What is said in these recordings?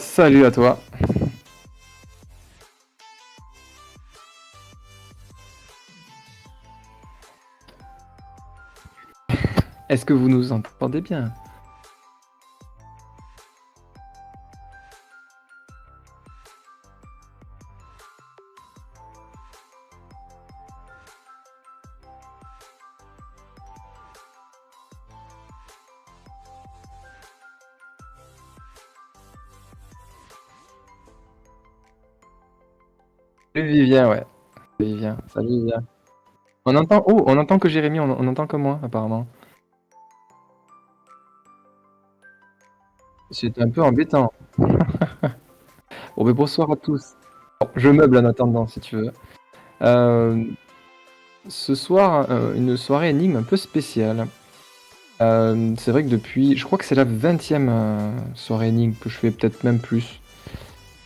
Salut à toi. Est-ce que vous nous entendez bien? Salut Vivien, ouais. Vivien, salut Vivien. On entend que Jérémy, on entend que moi, apparemment. C'est un peu embêtant. Bon, mais bonsoir à tous. Bon, je meuble en attendant, si tu veux. Euh, Ce soir, une soirée énigme un peu spéciale. C'est vrai que je crois que c'est la 20e soirée énigme que je fais, peut-être même plus.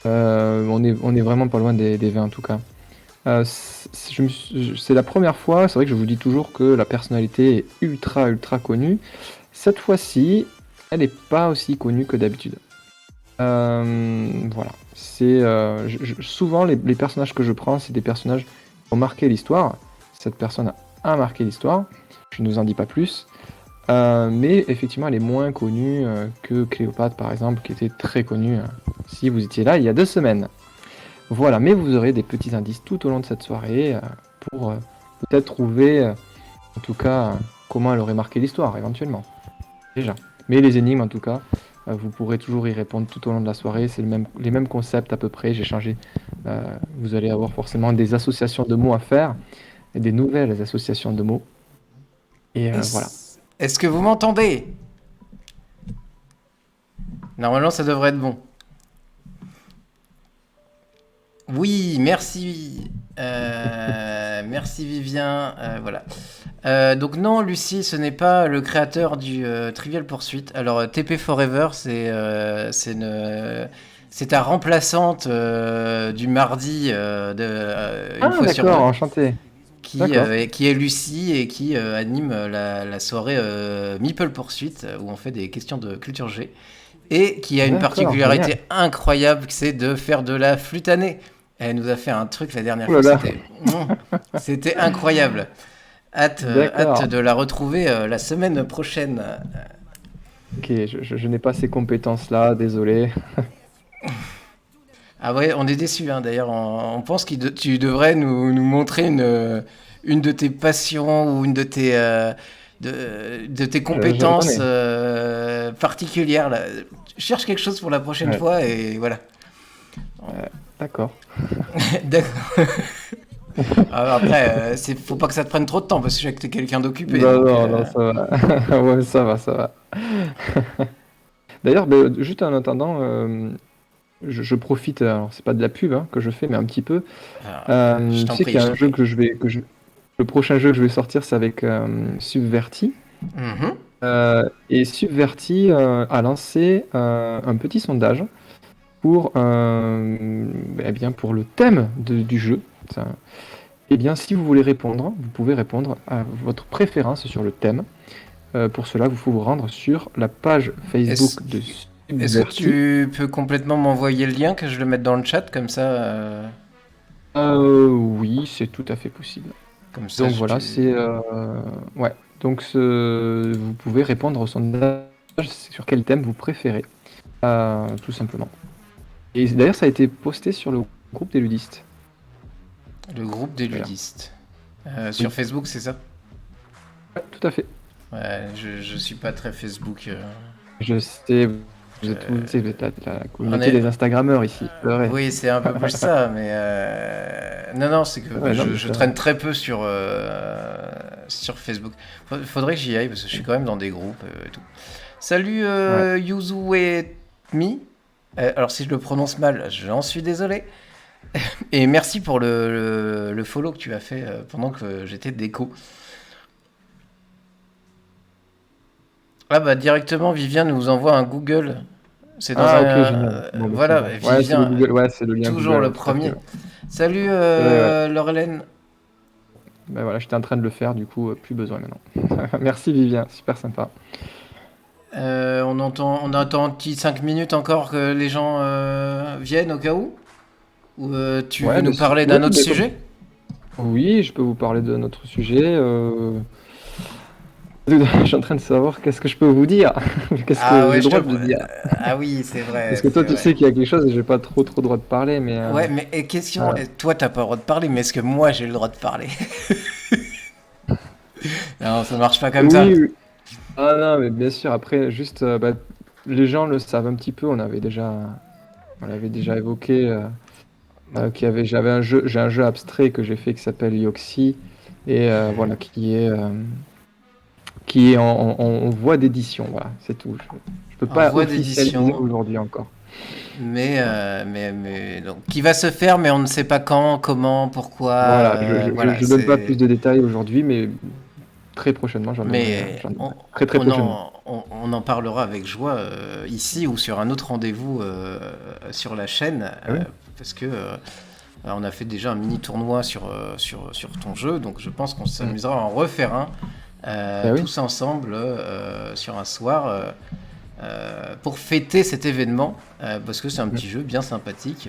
On est vraiment pas loin des 20 en tout cas. C'est la première fois, c'est vrai que je vous dis toujours que la personnalité est ultra ultra connue. Cette fois-ci, elle n'est pas aussi connue que d'habitude. Voilà. Souvent, les personnages que je prends, c'est des personnages qui ont marqué l'histoire. Cette personne a marqué l'histoire. Je ne vous en dis pas plus. Mais effectivement, elle est moins connue que Cléopâtre, par exemple, qui était très connue si vous étiez là il y a 2 semaines. Voilà, mais vous aurez des petits indices tout au long de cette soirée pour peut-être trouver, en tout cas, comment elle aurait marqué l'histoire, éventuellement. Déjà. Mais les énigmes, en tout cas, vous pourrez toujours y répondre tout au long de la soirée. C'est les mêmes concepts à peu près. J'ai changé. Vous allez avoir forcément des associations de mots à faire, et des nouvelles associations de mots. Et voilà. Est-ce que vous m'entendez? Normalement, ça devrait être bon. Oui, merci. Merci Vivien. Voilà. Donc non, Lucie, ce n'est pas le créateur du Trivial Poursuite. Alors TP Forever, c'est ta remplaçante du mardi une Ah, fois sur d'accord, deux, enchanté. D'accord. qui est Lucie et qui anime la soirée Meeple Poursuite où on fait des questions de culture G et qui a une D'accord, génial. particularité incroyable, c'est de faire de la flûte à nez. Elle nous a fait un truc la dernière Oh là fois, là. c'était incroyable. Hâte D'accord. de la retrouver la semaine prochaine. Ok, je n'ai pas ces compétences-là, désolé. Ah ouais, on est déçus, hein. D'ailleurs, on pense que tu devrais nous montrer une de tes passions ou une de tes J'en compétences ai. particulières, là. Cherche quelque chose pour la prochaine Ouais, fois et voilà. d'accord. D'accord. Après, faut pas que ça te prenne trop de temps parce que je sais que t'es quelqu'un d'occupé. Non, Donc, non, non, ça va. Ouais, ça va, ça va. D'ailleurs, ben, juste en attendant, je profite, alors c'est pas de la pub hein, que je fais, mais un petit peu. alors, je Tu t'en sais prie, qu'il y je a t'en un jeu prie. le prochain jeu que je vais sortir, c'est avec Subverti. Mhm. Et Subverti a lancé un petit sondage pour, eh bien, pour le thème du jeu. Ça- Eh bien, si vous voulez répondre, vous pouvez répondre à votre préférence sur le thème. Pour cela, il faut vous rendre sur la page Est-ce, Facebook de est-ce que Subverti. tu peux complètement m'envoyer le lien que je le mette dans le chat comme ça, Oui, c'est tout à fait possible. comme ça, Donc voilà, c'est ouais. Donc vous pouvez répondre au sondage sur quel thème vous préférez, tout simplement. Et d'ailleurs, ça a été posté sur le groupe des ludistes. le groupe des D'ailleurs. ludistes sur Oui, Facebook, c'est ça? ouais, tout à fait. Ouais, je suis pas très Facebook. Je sais, vous êtes tous, Je- vous êtes la on communauté est, des Instagrammeurs ici. C'est vrai. oui, c'est un peu plus ça, mais non, non, c'est que Ouais, non, mais je c'est vrai. traîne très peu sur Facebook. Faudrait que j'y aille parce que je suis quand même dans des groupes et tout. Salut Ouais. Yuzu et Mi. Alors si je le prononce mal, j'en suis désolé. Et merci pour le follow que tu as fait pendant que j'étais déco. Ah bah directement, Vivien nous envoie un Google. C'est dans Ah, ok, un... génial. Bon, bah, c'est voilà, bon. Ouais, c'est le Vivien, Google. Ouais, c'est le lien toujours Google, le ouais, tout à fait. premier. Ouais. Salut Ouais, ouais. Laurelaine. Ben voilà, j'étais en train de le faire, du coup, plus besoin maintenant. Merci Vivien, super sympa. On attend un petit 5 minutes encore que les gens viennent au cas où? Ou tu veux Ouais, nous parler ouais, d'un autre ben, sujet? oui, je peux vous parler de notre sujet. Je suis en train de savoir qu'est-ce que je peux vous dire. Qu'est-ce Ah que j'ai ouais, le droit de dire. Ah oui, c'est Parce vrai, que toi, c'est tu vrai. sais qu'il y a quelque chose et j'ai pas trop droit de parler, mais Ouais, mais question, euh, toi t'as pas le droit de parler, mais est-ce que moi j'ai le droit de parler? Non, ça marche pas comme ça. oui, oui. Ah non, mais bien sûr. Après, juste, les gens le savent un petit peu. On l'avait déjà évoqué. J'ai un jeu abstrait que j'ai fait qui s'appelle Yoxi et voilà, qui est en voie d'édition. Voilà, c'est tout. Je peux En pas voie officialiser d'édition, aujourd'hui encore. donc qui va se faire, mais on ne sait pas quand, comment, pourquoi. Voilà, Voilà, je donne pas plus c'est. de détails aujourd'hui, mais très prochainement, Mais j'en donnerai. Très très prochainement. on en parlera avec joie ici ou sur un autre rendez-vous sur la chaîne, Ah oui? parce que on a fait déjà un mini tournoi sur ton jeu, donc je pense qu'on Mm. s'amusera à en refaire un Ah oui? tous ensemble sur un soir pour fêter cet événement, parce que c'est un Mm. petit jeu bien sympathique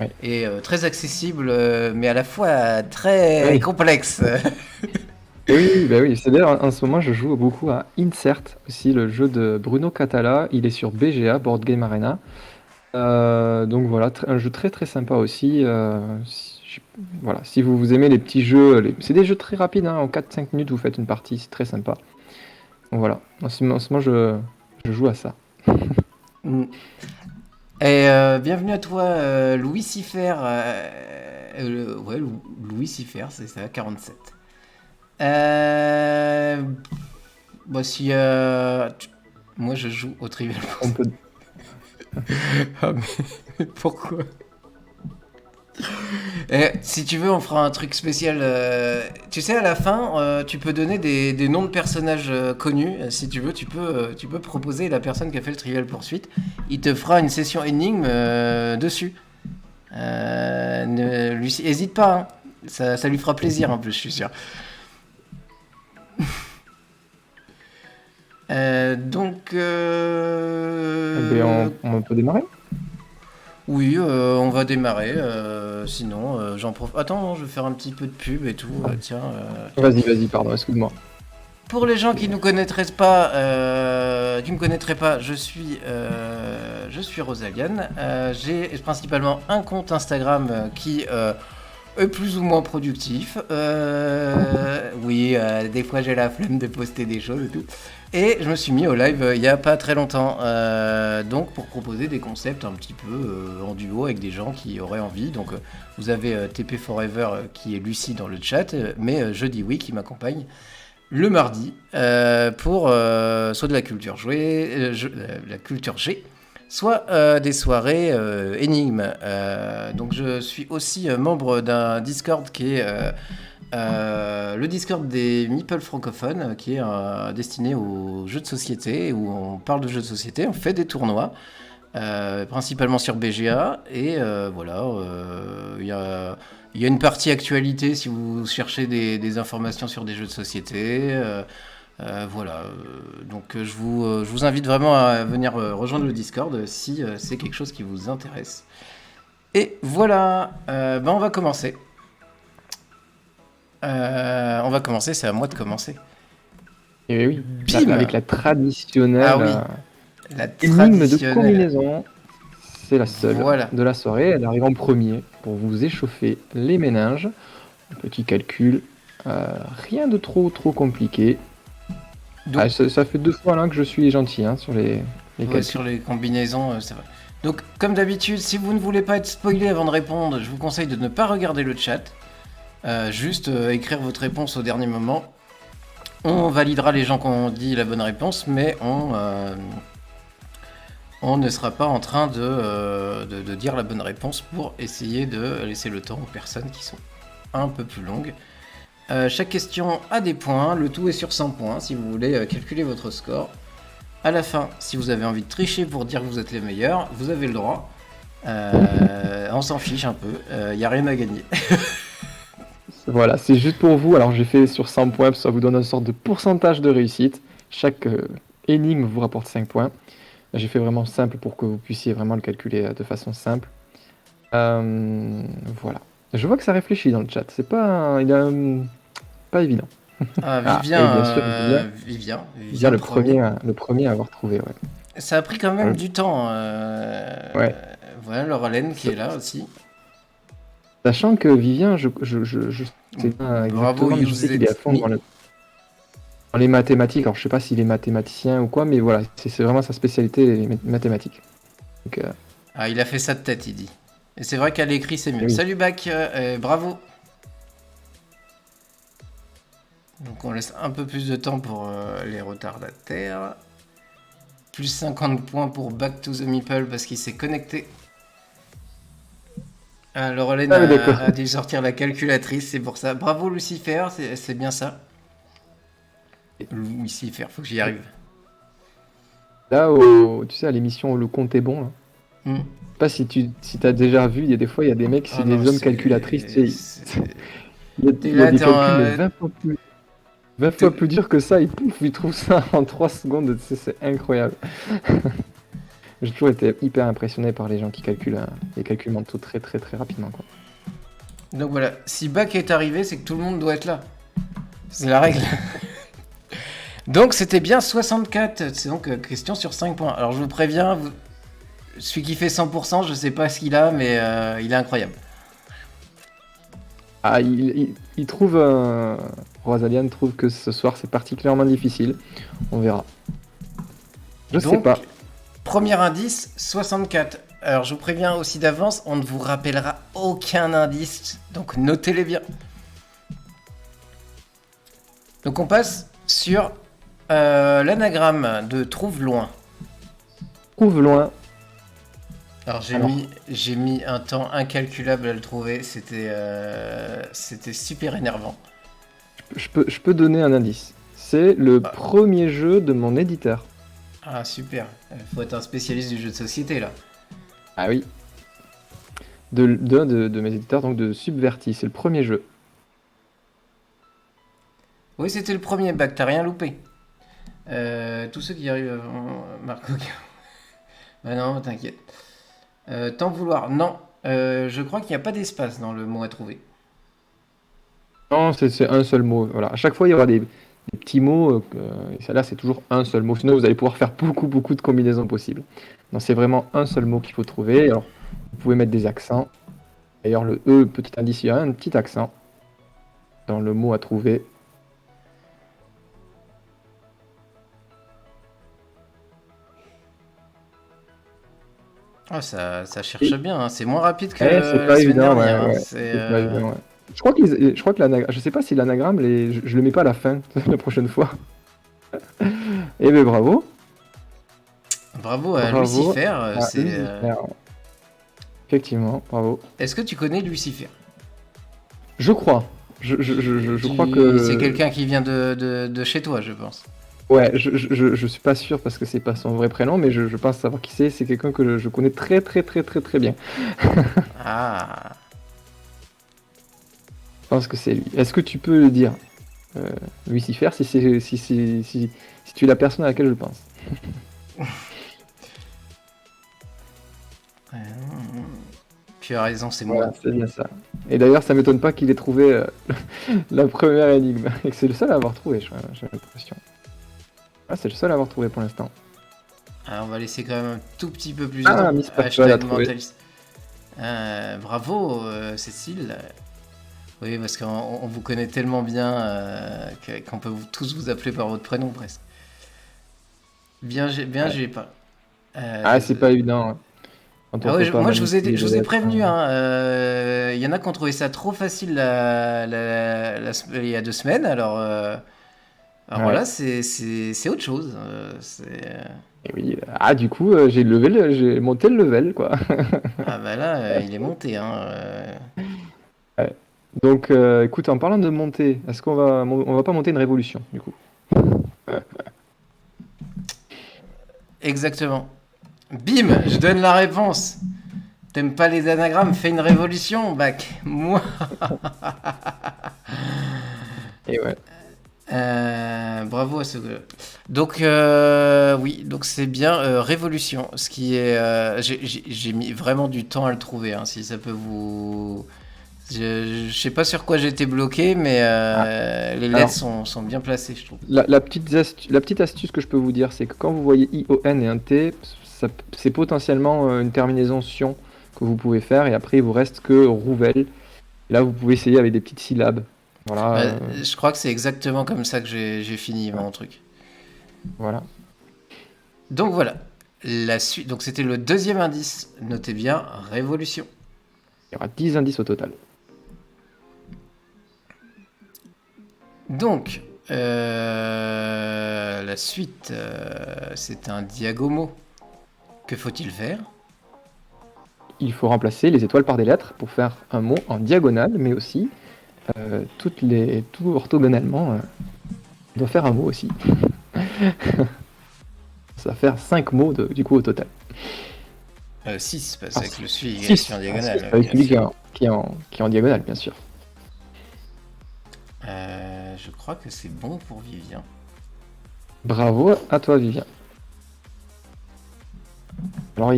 Oui. et très accessible, mais à la fois très Oui. complexe. Oui, bah oui. C'est d'ailleurs en ce moment, je joue beaucoup à Insert, aussi le jeu de Bruno Catala. Il est sur BGA, Board Game Arena. Donc voilà, un jeu très très sympa aussi. Voilà, si vous aimez les petits jeux, c'est des jeux très rapides, hein, en 4-5 minutes vous faites une partie, c'est très sympa. Donc voilà, en ce moment je joue à ça. Mm. Et bienvenue à toi, Louis Siffert. Ouais, Louis Siffert, c'est ça, 47. Euh, Bah, si, moi, je joue au Trivial On Pursuit. peut... Ah, mais pourquoi? Si tu veux, on fera un truc spécial. Tu sais, à la fin, tu peux donner des noms de personnages connus. Si tu veux, tu peux proposer la personne qui a fait le Trivial Poursuite. Il te fera une session énigme dessus. Hésite pas, hein. Ça lui fera plaisir en plus, je suis sûr. Donc, Eh ben, on peut démarrer? oui, on va démarrer. Sinon, j'en profite. Attends, je vais faire un petit peu de pub et tout. Tiens. Vas-y, pardon, excuse-moi. Pour les gens qui ne qui me connaîtraient pas, je suis Rosalian. J'ai principalement un compte Instagram qui est plus ou moins productif. Oui, des fois j'ai la flemme de poster des choses et tout. Et je me suis mis au live il y a pas très longtemps, donc pour proposer des concepts un petit peu en duo avec des gens qui auraient envie. Donc vous avez TP Forever qui est Lucie dans le chat, mais je dis oui qui m'accompagne le mardi pour soit de la culture la culture G, soit des soirées énigmes. Donc je suis aussi membre d'un Discord qui est le Discord des Meeple francophones, qui est destiné aux jeux de société, où on parle de jeux de société, on fait des tournois, principalement sur BGA, et voilà, il y a une partie actualité si vous cherchez des informations sur des jeux de société. Voilà, donc je vous invite vraiment à venir rejoindre le Discord si c'est quelque chose qui vous intéresse. Et voilà, on va commencer. C'est à moi de commencer. Et oui, Bim! avec la Ah traditionnelle oui, la énigme de traditionnelle. combinaison. C'est la seule Voilà. de la soirée. Elle arrive en premier pour vous échauffer les méninges. Un petit calcul, rien de trop compliqué. Donc, Ça fait 2 fois là que je suis gentil, hein, sur les ouais, calculs. sur les combinaisons, c'est vrai. Donc, comme d'habitude, si vous ne voulez pas être spoilé avant de répondre, je vous conseille de ne pas regarder le chat. Juste écrire votre réponse au dernier moment. On validera les gens qui ont dit la bonne réponse, mais on ne sera pas en train de dire la bonne réponse pour essayer de laisser le temps aux personnes qui sont un peu plus longues. Chaque question a des points, le tout est sur 100 points si vous voulez calculer votre score. À la fin, si vous avez envie de tricher pour dire que vous êtes les meilleurs, vous avez le droit. On s'en fiche un peu, il n'y a rien à gagner. Voilà, c'est juste pour vous. Alors j'ai fait sur 100 points, ça vous donne une sorte de pourcentage de réussite. Chaque énigme vous rapporte 5 points. J'ai fait vraiment simple pour que vous puissiez vraiment le calculer de façon simple. Voilà. Je vois que ça réfléchit dans le chat. C'est pas, pas évident. Ah, Ah, Vivien, et bien sûr, Vivien le premier à avoir trouvé. Ouais. Ça a pris quand même du temps. Ouais. Voilà, Laurelène qui est là aussi. Sachant que Vivien, je sais pas Bravo, exactement, mais je sais qu'il est à fond dans les mathématiques. Alors, je sais pas s'il est mathématicien ou quoi, mais voilà, c'est vraiment sa spécialité, les mathématiques. Donc, Ah, il a fait ça de tête, il dit. Et c'est vrai qu'à l'écrit, c'est mieux. oui. Salut, Bac, bravo. Donc, on laisse un peu plus de temps pour les retardataires. Plus 50 points pour Back to the Meeple parce qu'il s'est connecté. Laurelène a dû sortir la calculatrice, c'est pour ça. Bravo, Lucifer, c'est bien ça. Lucifer, faut que j'y arrive. Là, tu sais, à l'émission Le Compte est bon, là. Je sais pas si t'as déjà vu, il y a des fois, il y a des mecs, c'est des hommes calculatrices. Il y a des calculs 20 fois plus durs que ça, ils trouvent ça en 3 secondes, c'est incroyable. J'ai toujours été hyper impressionné par les gens qui calculent les calculs mentaux très très très rapidement, quoi. Donc voilà, si Bac est arrivé, c'est que tout le monde doit être là. C'est la règle. Donc c'était bien 64, c'est donc question sur 5 points. Alors je vous préviens, celui qui fait 100%, je sais pas ce qu'il a, mais il est incroyable. Ah, il trouve... Rosalian trouve que ce soir c'est particulièrement difficile. On verra. Je sais pas. Premier indice, 64. Alors je vous préviens aussi d'avance, on ne vous rappellera aucun indice, donc notez-les bien. Donc on passe sur l'anagramme de trouve loin. Trouve loin. Alors j'ai mis un temps incalculable à le trouver, c'était super énervant. Je peux donner un indice. C'est le premier jeu de mon éditeur. Ah super, faut être un spécialiste du jeu de société là. Ah oui. De mes éditeurs, donc de Subverti, c'est le premier jeu. Oui, c'était le premier Bac, t'as rien loupé. Tous ceux qui arrivent avant Marco. Bah non, t'inquiète. T'en vouloir, non. Je crois qu'il n'y a pas d'espace dans le mot à trouver. Non, c'est un seul mot. Voilà. À chaque fois, il y aura des petits mots. Et celle-là, c'est toujours un seul mot. Sinon, vous allez pouvoir faire beaucoup de combinaisons possibles. Non, c'est vraiment un seul mot qu'il faut trouver. Alors, vous pouvez mettre des accents. D'ailleurs, le E, petit indice, il y a un petit accent dans le mot à trouver. Oh, ça cherche bien, hein. C'est moins rapide que c'est la pas semaine évident, dernière. ouais, Hein. c'est pas évident, ouais. Je crois que l'anagramme, je sais pas si l'anagramme, je le mets pas à la fin la prochaine fois. Eh ben bravo. Bravo à Lucifer. Lucifer. Effectivement, bravo. Est-ce que tu connais Lucifer? Je crois. Je crois que c'est quelqu'un qui vient de chez toi, je pense. Ouais, je suis pas sûr parce que c'est pas son vrai prénom, mais je pense savoir qui c'est. C'est quelqu'un que je connais très bien. Ah. Je pense que c'est lui. Est-ce que tu peux le dire, Lucifer, si tu es la personne à laquelle je pense? Tu as raison, c'est Voilà, moi. c'est bien ça. Et d'ailleurs, ça m'étonne pas qu'il ait trouvé la première énigme. Et que c'est le seul à avoir trouvé, j'ai l'impression. Ah, c'est le seul à avoir trouvé pour l'instant. Alors, on va laisser quand même un tout petit peu plus de temps. Miss Pascal a trouvé. Bravo, Cécile. Oui, parce qu'on vous connaît tellement bien qu'on peut tous vous appeler par votre prénom presque. Bien, j'ai pas. C'est pas évident. Moi, je vous ai prévenu. Hein, y en a qui ont trouvé ça trop facile il y a 2 semaines. Alors voilà, c'est autre chose. Et oui. Ah, du coup, j'ai monté le level, quoi. Ah bah là, il est monté. Hein, Ouais. Donc, écoute, en parlant de monter, est-ce qu'on va pas monter une révolution, du coup? Exactement. Bim, je donne la réponse. T'aimes pas les anagrammes, fais une révolution, Bac. Moi. Et ouais. Bravo à ce gars. Donc, oui, donc c'est bien Révolution. Ce qui est. J'ai mis vraiment du temps à le trouver, hein, si ça peut vous. Je sais pas sur quoi j'étais bloqué, mais Ah, les lettres alors, sont bien placées, je trouve. la petite astuce que je peux vous dire, c'est que quand vous voyez ION et un T, c'est potentiellement une terminaison sion que vous pouvez faire, et après il vous reste que Rouvel. Et là, vous pouvez essayer avec des petites syllabes. Voilà, Je crois que c'est exactement comme ça que j'ai fini ouais, mon truc. voilà. Donc voilà. La suite. Donc c'était le deuxième indice. Notez bien, Révolution. Il y aura 10 indices au total. Donc, la suite, c'est un diagomo. Que faut-il faire? Il faut remplacer les étoiles par des lettres pour faire un mot en diagonale, mais aussi tout orthogonalement doit faire un mot aussi. Ça va faire 5 mots du coup au total. 6, parce Ah, que le suit est 6 en diagonale, avec bien celui sûr. qui est en diagonale, bien sûr. Je crois que c'est bon pour Vivien. Bravo à toi, Vivien. Alors,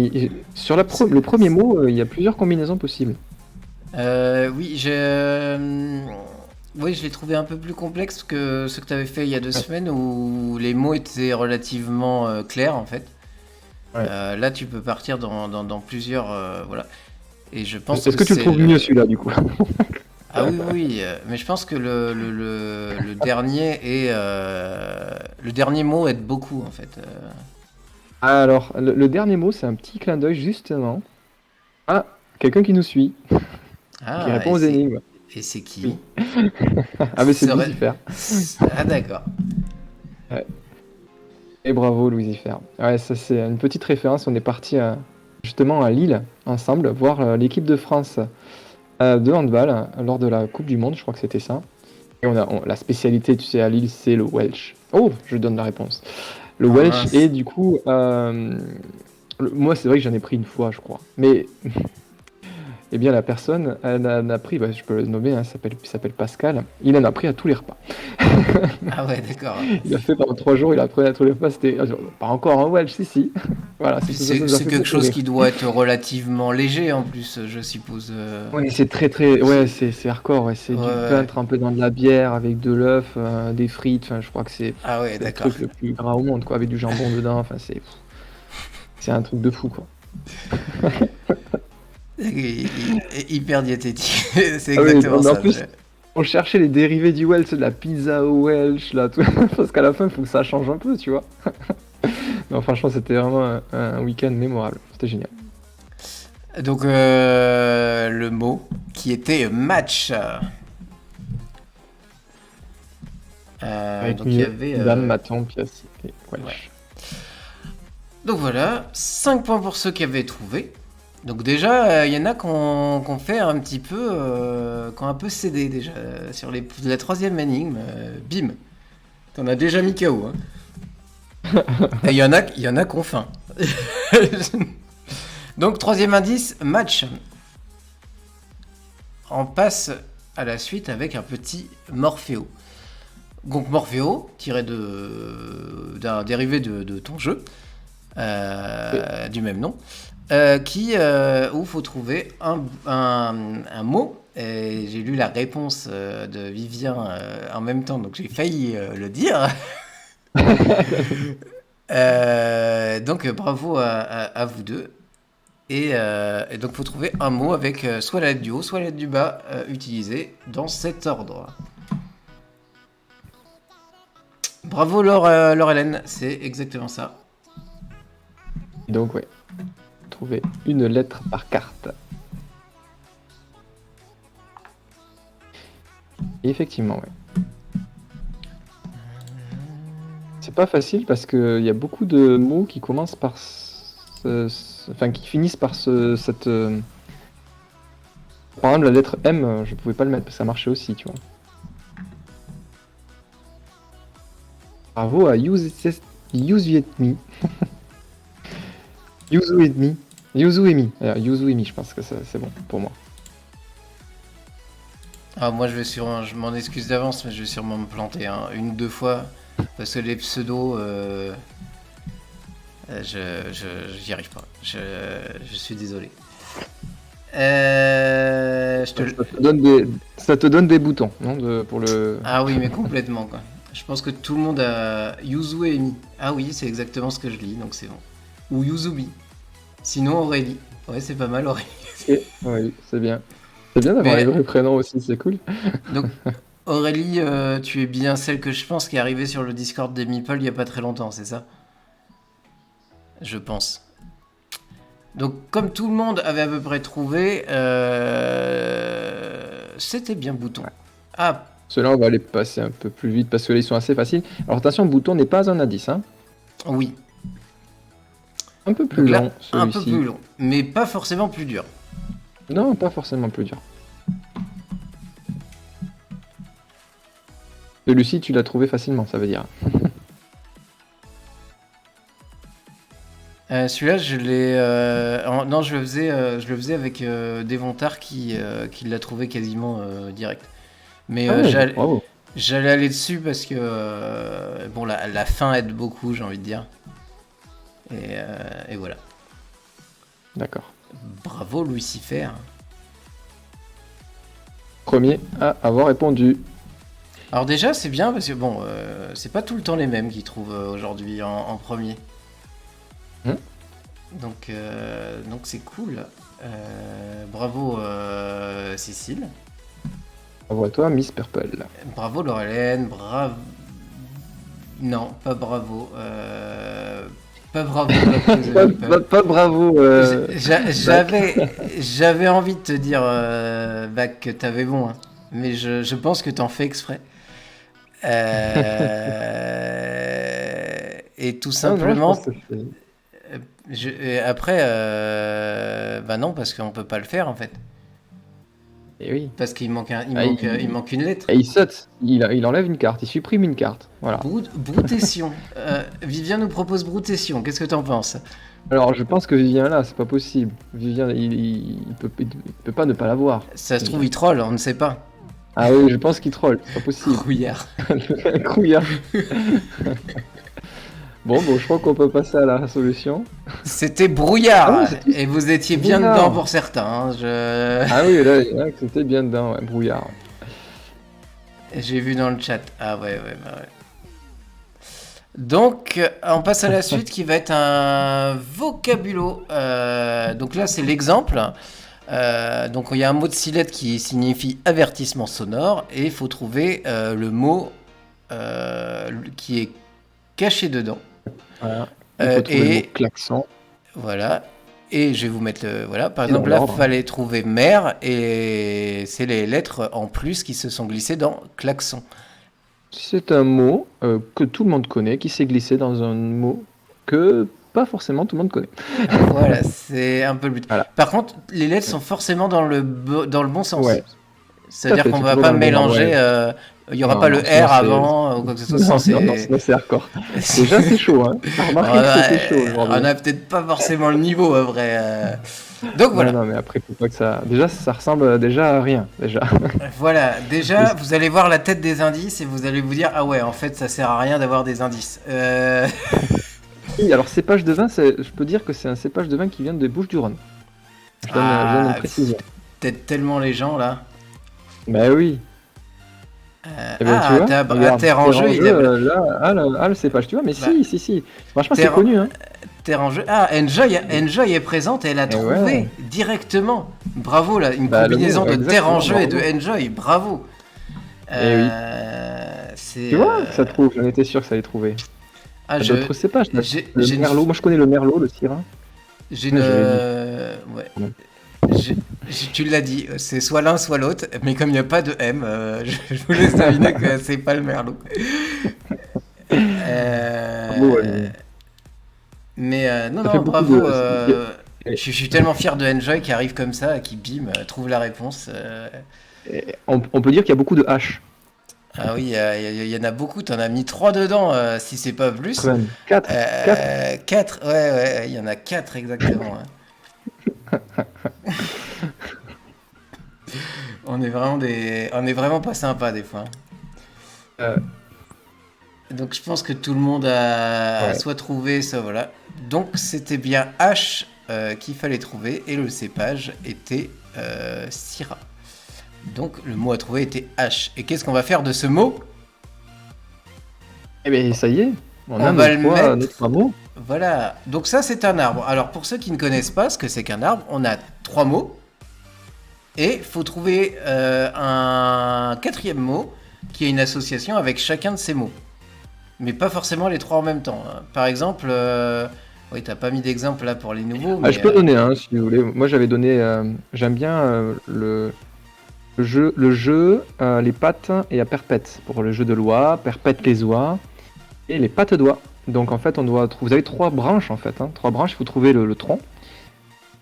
sur le premier mot, il y a plusieurs combinaisons possibles. Oui, oui, je l'ai trouvé un peu plus complexe que ce que tu avais fait il y a 2 semaines où les mots étaient relativement clairs en fait. Ouais. Là, tu peux partir dans plusieurs. Voilà. Et je pense Est-ce que que tu le c'est trouves mieux celui-là, du coup? Ah oui, oui, oui, mais je pense que le dernier le dernier mot aide beaucoup en fait. Alors, le dernier mot, c'est un petit clin d'œil justement à quelqu'un qui nous suit, qui Ah, répond aux énigmes. et c'est qui? Oui. Ah, mais c'est Serait... Lucifer. Ah d'accord. Ouais. Et bravo, Lucifer. Ouais, ça, c'est une petite référence. On est parti justement à Lille ensemble voir l'équipe de France de handball lors de la Coupe du Monde, je crois que c'était ça. Et la spécialité, tu sais, à Lille, c'est le Welsh. Oh, je donne la réponse. Le Ah Welsh, et mince. du coup, moi, c'est vrai que j'en ai pris une fois, je crois. Mais eh bien, la personne, elle en a pris, bah, je peux le nommer, hein, il s'appelle Pascal. Il en a pris à tous les repas. Ah ouais, d'accord. Il a fait pendant 3 jours, il a pris à tous les repas. C'était pas encore un Welsh, si, si. Voilà, Puis ça nous a c'est fait quelque beaucoup chose rire. qui doit être relativement léger en plus, je suppose. Oui, c'est très très, ouais, c'est hardcore, ouais. C'est Ouais, du pain ouais. trempé dans de la bière avec de l'œuf, des frites. Enfin, je crois que Ah ouais, c'est le d'accord. truc le plus gras au monde, quoi, avec du jambon dedans. Enfin, c'est un truc de fou, quoi. Hyper diététique. C'est Ah oui, exactement mais en ça. plus, on cherchait les dérivés du Welsh, de la pizza au Welsh, là, tout. Parce qu'à la fin, il faut que ça change un peu, tu vois. Non, franchement, c'était vraiment un week-end mémorable. C'était génial. Donc, le mot qui était match. Avec Donc, il y mieux, avait. dame, maton, pièce et Ouais. Welsh. Donc voilà, 5 points pour ceux qui avaient trouvé. Donc déjà, il y en a qu'on fait un petit peu, qui ont un peu cédé déjà sur la troisième énigme. Bim, t'en as déjà mis KO. Hein. Et il y en a qui ont faim. Donc troisième indice, match. On passe à la suite avec un petit Morphéo. Donc Morphéo, tiré d'un dérivé de ton jeu, Oui. du même nom. Où il faut trouver un mot. Et j'ai lu la réponse de Vivien en même temps, donc j'ai failli le dire. Donc bravo à vous deux. Et donc il faut trouver un mot avec soit la lettre du haut, soit la lettre du bas utilisée dans cet ordre. Bravo Laure Hélène, c'est exactement ça. Donc, ouais, trouver une lettre par carte. Et effectivement, ouais. C'est pas facile parce qu'il y a beaucoup de mots qui commencent par enfin, qui finissent par cette. Par exemple, la lettre M, je pouvais pas le mettre parce que ça marchait aussi, tu vois. Bravo à Use It Me. Yuzu It Me. Yuzu Emi. Alors, Yuzu Emi, je pense que c'est bon pour moi. Ah, moi, je m'en excuse d'avance, mais je vais sûrement me planter, hein, une ou deux fois. Parce que les pseudos, j'y arrive pas. Je suis désolé. Je te... Ça te donne des boutons, non, pour le... Ah oui, mais complètement, quoi. Je pense que tout le monde a Yuzu et Emi. Ah oui, c'est exactement ce que je lis, donc c'est bon. Ou Yuzubi. Sinon, Aurélie. Ouais, c'est pas mal, Aurélie. Oui, c'est bien. C'est bien d'avoir Mais les vrais prénoms aussi, c'est cool. donc, Aurélie, tu es bien celle que je pense qui est arrivée sur le Discord des Meeple il y a pas très longtemps, c'est ça? Je pense. Donc, comme tout le monde avait à peu près trouvé, c'était bien Bouton. Ah, Ceux-là, on va les passer un peu plus vite parce que là, ils sont assez faciles. Alors attention, bouton n'est pas un indice, hein. oui. Un peu plus Donc là, long, un peu celui-ci. plus long, mais pas forcément plus dur. Non, pas forcément plus dur. Celui-ci, tu l'as trouvé facilement, ça veut dire. Celui-là, je l'ai. Non, je le faisais avec Devontar qui l'a trouvé quasiment direct. Mais Ah ouais, bravo. j'allais aller dessus parce que bon, la fin aide beaucoup, j'ai envie de dire. Et voilà. D'accord. Bravo Lucifer. Premier à avoir répondu. Alors déjà, c'est bien parce que bon, c'est pas tout le temps les mêmes qui trouvent aujourd'hui en premier. Hmm. Donc c'est cool. Bravo Cécile. Bravo à toi, Miss Purple. Bravo Laurelène. Bravo. Non, pas bravo. Pas bravo. Pas bravo. J'avais envie de te dire, Bac, que t'avais bon, hein. Mais je pense que t'en fais exprès. Et tout simplement. Après, bah non, parce qu'on peut pas le faire en fait. Et oui. Parce qu'il manque il manque une lettre. Et il saute, il enlève une carte, il supprime une carte. Voilà. Broutession. Vivien nous propose Broutession. Qu'est-ce que t'en penses? Alors je pense que Vivien là, c'est pas possible. Vivien, il peut pas ne pas l'avoir. Ça se trouve, il troll, on ne sait pas. Ah oui, je pense qu'il troll, c'est pas possible. Crouillard. Crouillard. Bon, je crois qu'on peut passer à la solution. C'était Brouillard, Ah, et vous étiez bien Brouillard. dedans pour certains. Hein, Ah oui, là c'était bien dedans, ouais, Brouillard. J'ai vu dans le chat. Ah ouais. Donc, on passe à la suite qui va être un vocabulo. Donc là, c'est l'exemple. Donc, il y a un mot de 6 lettres qui signifie avertissement sonore, et il faut trouver le mot qui est caché dedans. Voilà. Il faut trouver le mot klaxon. Voilà. Et je vais vous mettre voilà. Par exemple, là, il fallait trouver mère, et c'est les lettres en plus qui se sont glissées dans klaxon. C'est un mot que tout le monde connaît, qui s'est glissé dans un mot que pas forcément tout le monde connaît. Voilà, c'est un peu le but. Voilà. Par contre, les lettres sont forcément dans le bon sens. Ouais. C'est-à-dire qu'on va pas mélanger. Il n'y aura pas le R avant ou quoi que ce soit. Non, c'est hardcore. Déjà, c'est chaud. Hein. Remarquez que c'était chaud aujourd'hui. On a peut-être pas forcément le niveau, à vrai. Donc voilà. Non, mais après, faut pas que ça. Déjà, ça ressemble déjà à rien. Déjà. Voilà, déjà, vous allez voir la tête des indices et vous allez vous dire, ah ouais, en fait, ça sert à rien d'avoir des indices. Oui, alors cépage de vin, je peux dire que c'est un cépage de vin qui vient des Bouches-du-Rhône. Je donne une précision. Peut-être tellement les gens là. Bah oui. Tu vois, Terre en jeu, il là, le cépage, tu vois, mais si. Franchement, c'est connu. Hein. Terre en jeu. Ah, Enjoy est présente et elle a trouvé directement. Bravo, là, une combinaison de Terre en jeu et de Enjoy. Bravo. Oui. Tu vois, ça trouve, j'en étais sûr que ça allait trouver. Ah, d'autres cépages. Le merlot, moi je connais le merlot, le syrah. Tu l'as dit, c'est soit l'un soit l'autre, mais comme il n'y a pas de M, je vous laisse deviner que c'est pas le merlot. Mais non, bravo. Je suis tellement fier de Enjoy qui arrive comme ça, qui bim, trouve la réponse. On peut dire qu'il y a beaucoup de H. Ah oui, il y en a beaucoup, t'en as mis 3 dedans, si c'est pas plus. 4. 4, ouais, il y en a 4 exactement. on est vraiment pas sympa des fois. Euh, Donc je pense que tout le monde a ouais. soit trouvé, soit voilà. Donc c'était bien H qu'il fallait trouver et le cépage était Syrah. Donc le mot à trouver était H. Et qu'est-ce qu'on va faire de ce mot? Eh bien, ça y est, on On a va le mettre. nos trois mots. Voilà. Donc ça c'est un arbre. Alors pour ceux qui ne connaissent pas ce que c'est qu'un arbre, on a 3 mots. Et il faut trouver un quatrième mot qui a une association avec chacun de ces mots. Mais pas forcément les 3 en même temps, hein. Par exemple, oui, t'as pas mis d'exemple là pour les nouveaux, Ah, mais je peux donner un si vous voulez. Moi, j'avais donné. J'aime bien le jeu, les pattes et à perpète. Pour le jeu de loi, perpète les oies et les pattes d'oie. Donc en fait, on doit trouver. Vous avez 3 branches en fait. 3 branches, il faut trouver le tronc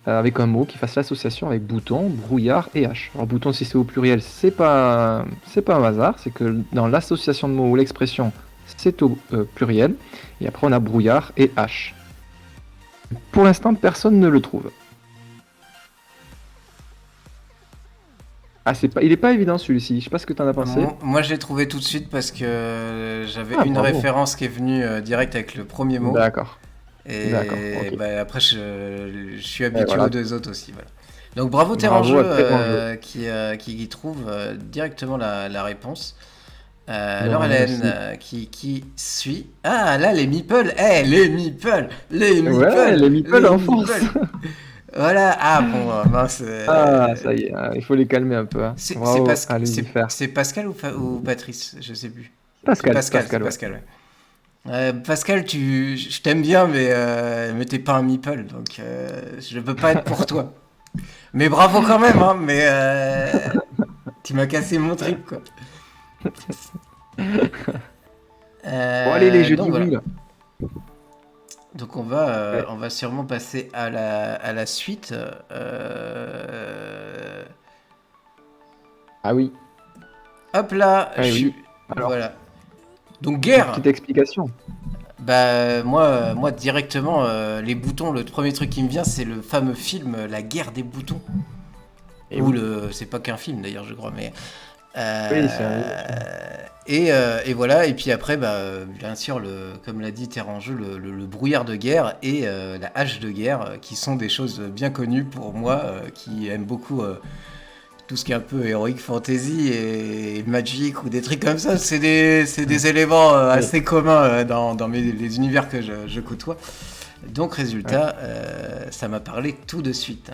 avec un mot qui fasse l'association avec bouton, brouillard et hache. Alors bouton, si c'est au pluriel, c'est pas un hasard. C'est que dans l'association de mots ou l'expression, c'est au pluriel. Et après, on a brouillard et hache. Pour l'instant, personne ne le trouve. Ah, il est pas évident celui-ci. Je sais pas ce que t'en as pensé. moi je l'ai trouvé tout de suite parce que j'avais Ah, une bravo. référence qui est venue direct avec le premier mot. D'accord. D'accord. Et Ok. bah, après, je suis Et habitué aux voilà. 2 autres aussi. Voilà. Donc bravo Bravo Terrangeux à Terrangeux. qui trouve directement la réponse. De Alors rien Hélène, aussi. qui suit. Ah là, les meeples. Eh, les meeples. Les Ouais, meeples. les meeples Les en force. meeples. Voilà. Ah bon, mince. Ah, ça y est, il faut les calmer un peu, hein. Bravo à Lucifer. C'est Pascal ou Patrice? Je sais plus. C'est Pascal, Pascal, c'est Pascal, ouais. Pascal, ouais. Pascal, je t'aime bien, mais t'es pas un meeple, donc je peux pas être pour toi. Mais bravo quand même, hein, mais tu m'as cassé mon trip, quoi. Bon, allez, les Donc jeudis, voilà. oui, là. Donc Ouais. on va sûrement passer à la suite. Ah oui, Hop là, ah oui. Alors, voilà. Donc une guerre. petite explication. Bah moi directement les boutons, le premier truc qui me vient c'est le fameux film La guerre des boutons. Et Ou oui, le c'est pas qu'un film d'ailleurs je crois mais oui, c'est un jeu. et voilà et puis après bah bien sûr comme l'a dit Terrangeux le brouillard de guerre et la hache de guerre qui sont des choses bien connues pour moi qui aime beaucoup tout ce qui est un peu heroic fantasy et magic ou des trucs comme ça, c'est des éléments Oui, assez communs dans les univers que je côtoie. Donc ouais. résultat, ça m'a parlé tout de suite.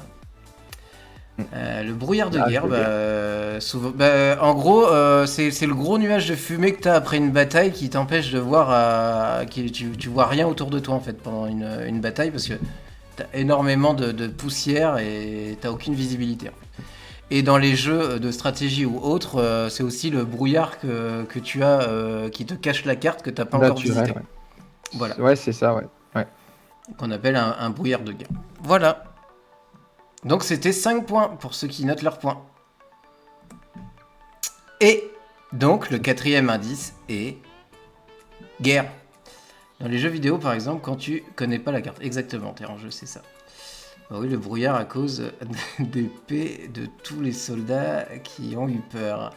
Le brouillard de La hache guerre, de guerre. en gros, c'est le gros nuage de fumée que tu as après une bataille qui t'empêche de voir, tu vois rien autour de toi en fait pendant une bataille parce que tu as énormément de poussière et tu aucune visibilité. Et dans les jeux de stratégie ou autres, c'est aussi le brouillard que tu as qui te cache la carte que tu n'as pas encore Naturel, visité. Voilà, ouais. Ouais, c'est ça, ouais. Ouais. qu'on appelle un brouillard de guerre. Voilà. Donc c'était 5 points pour ceux qui notent leurs points. Et donc le quatrième indice est guerre. Dans les jeux vidéo par exemple, quand tu connais pas la carte. Exactement, t'es en jeu, c'est ça. Bah oui, le brouillard à cause des paix de tous les soldats qui ont eu peur.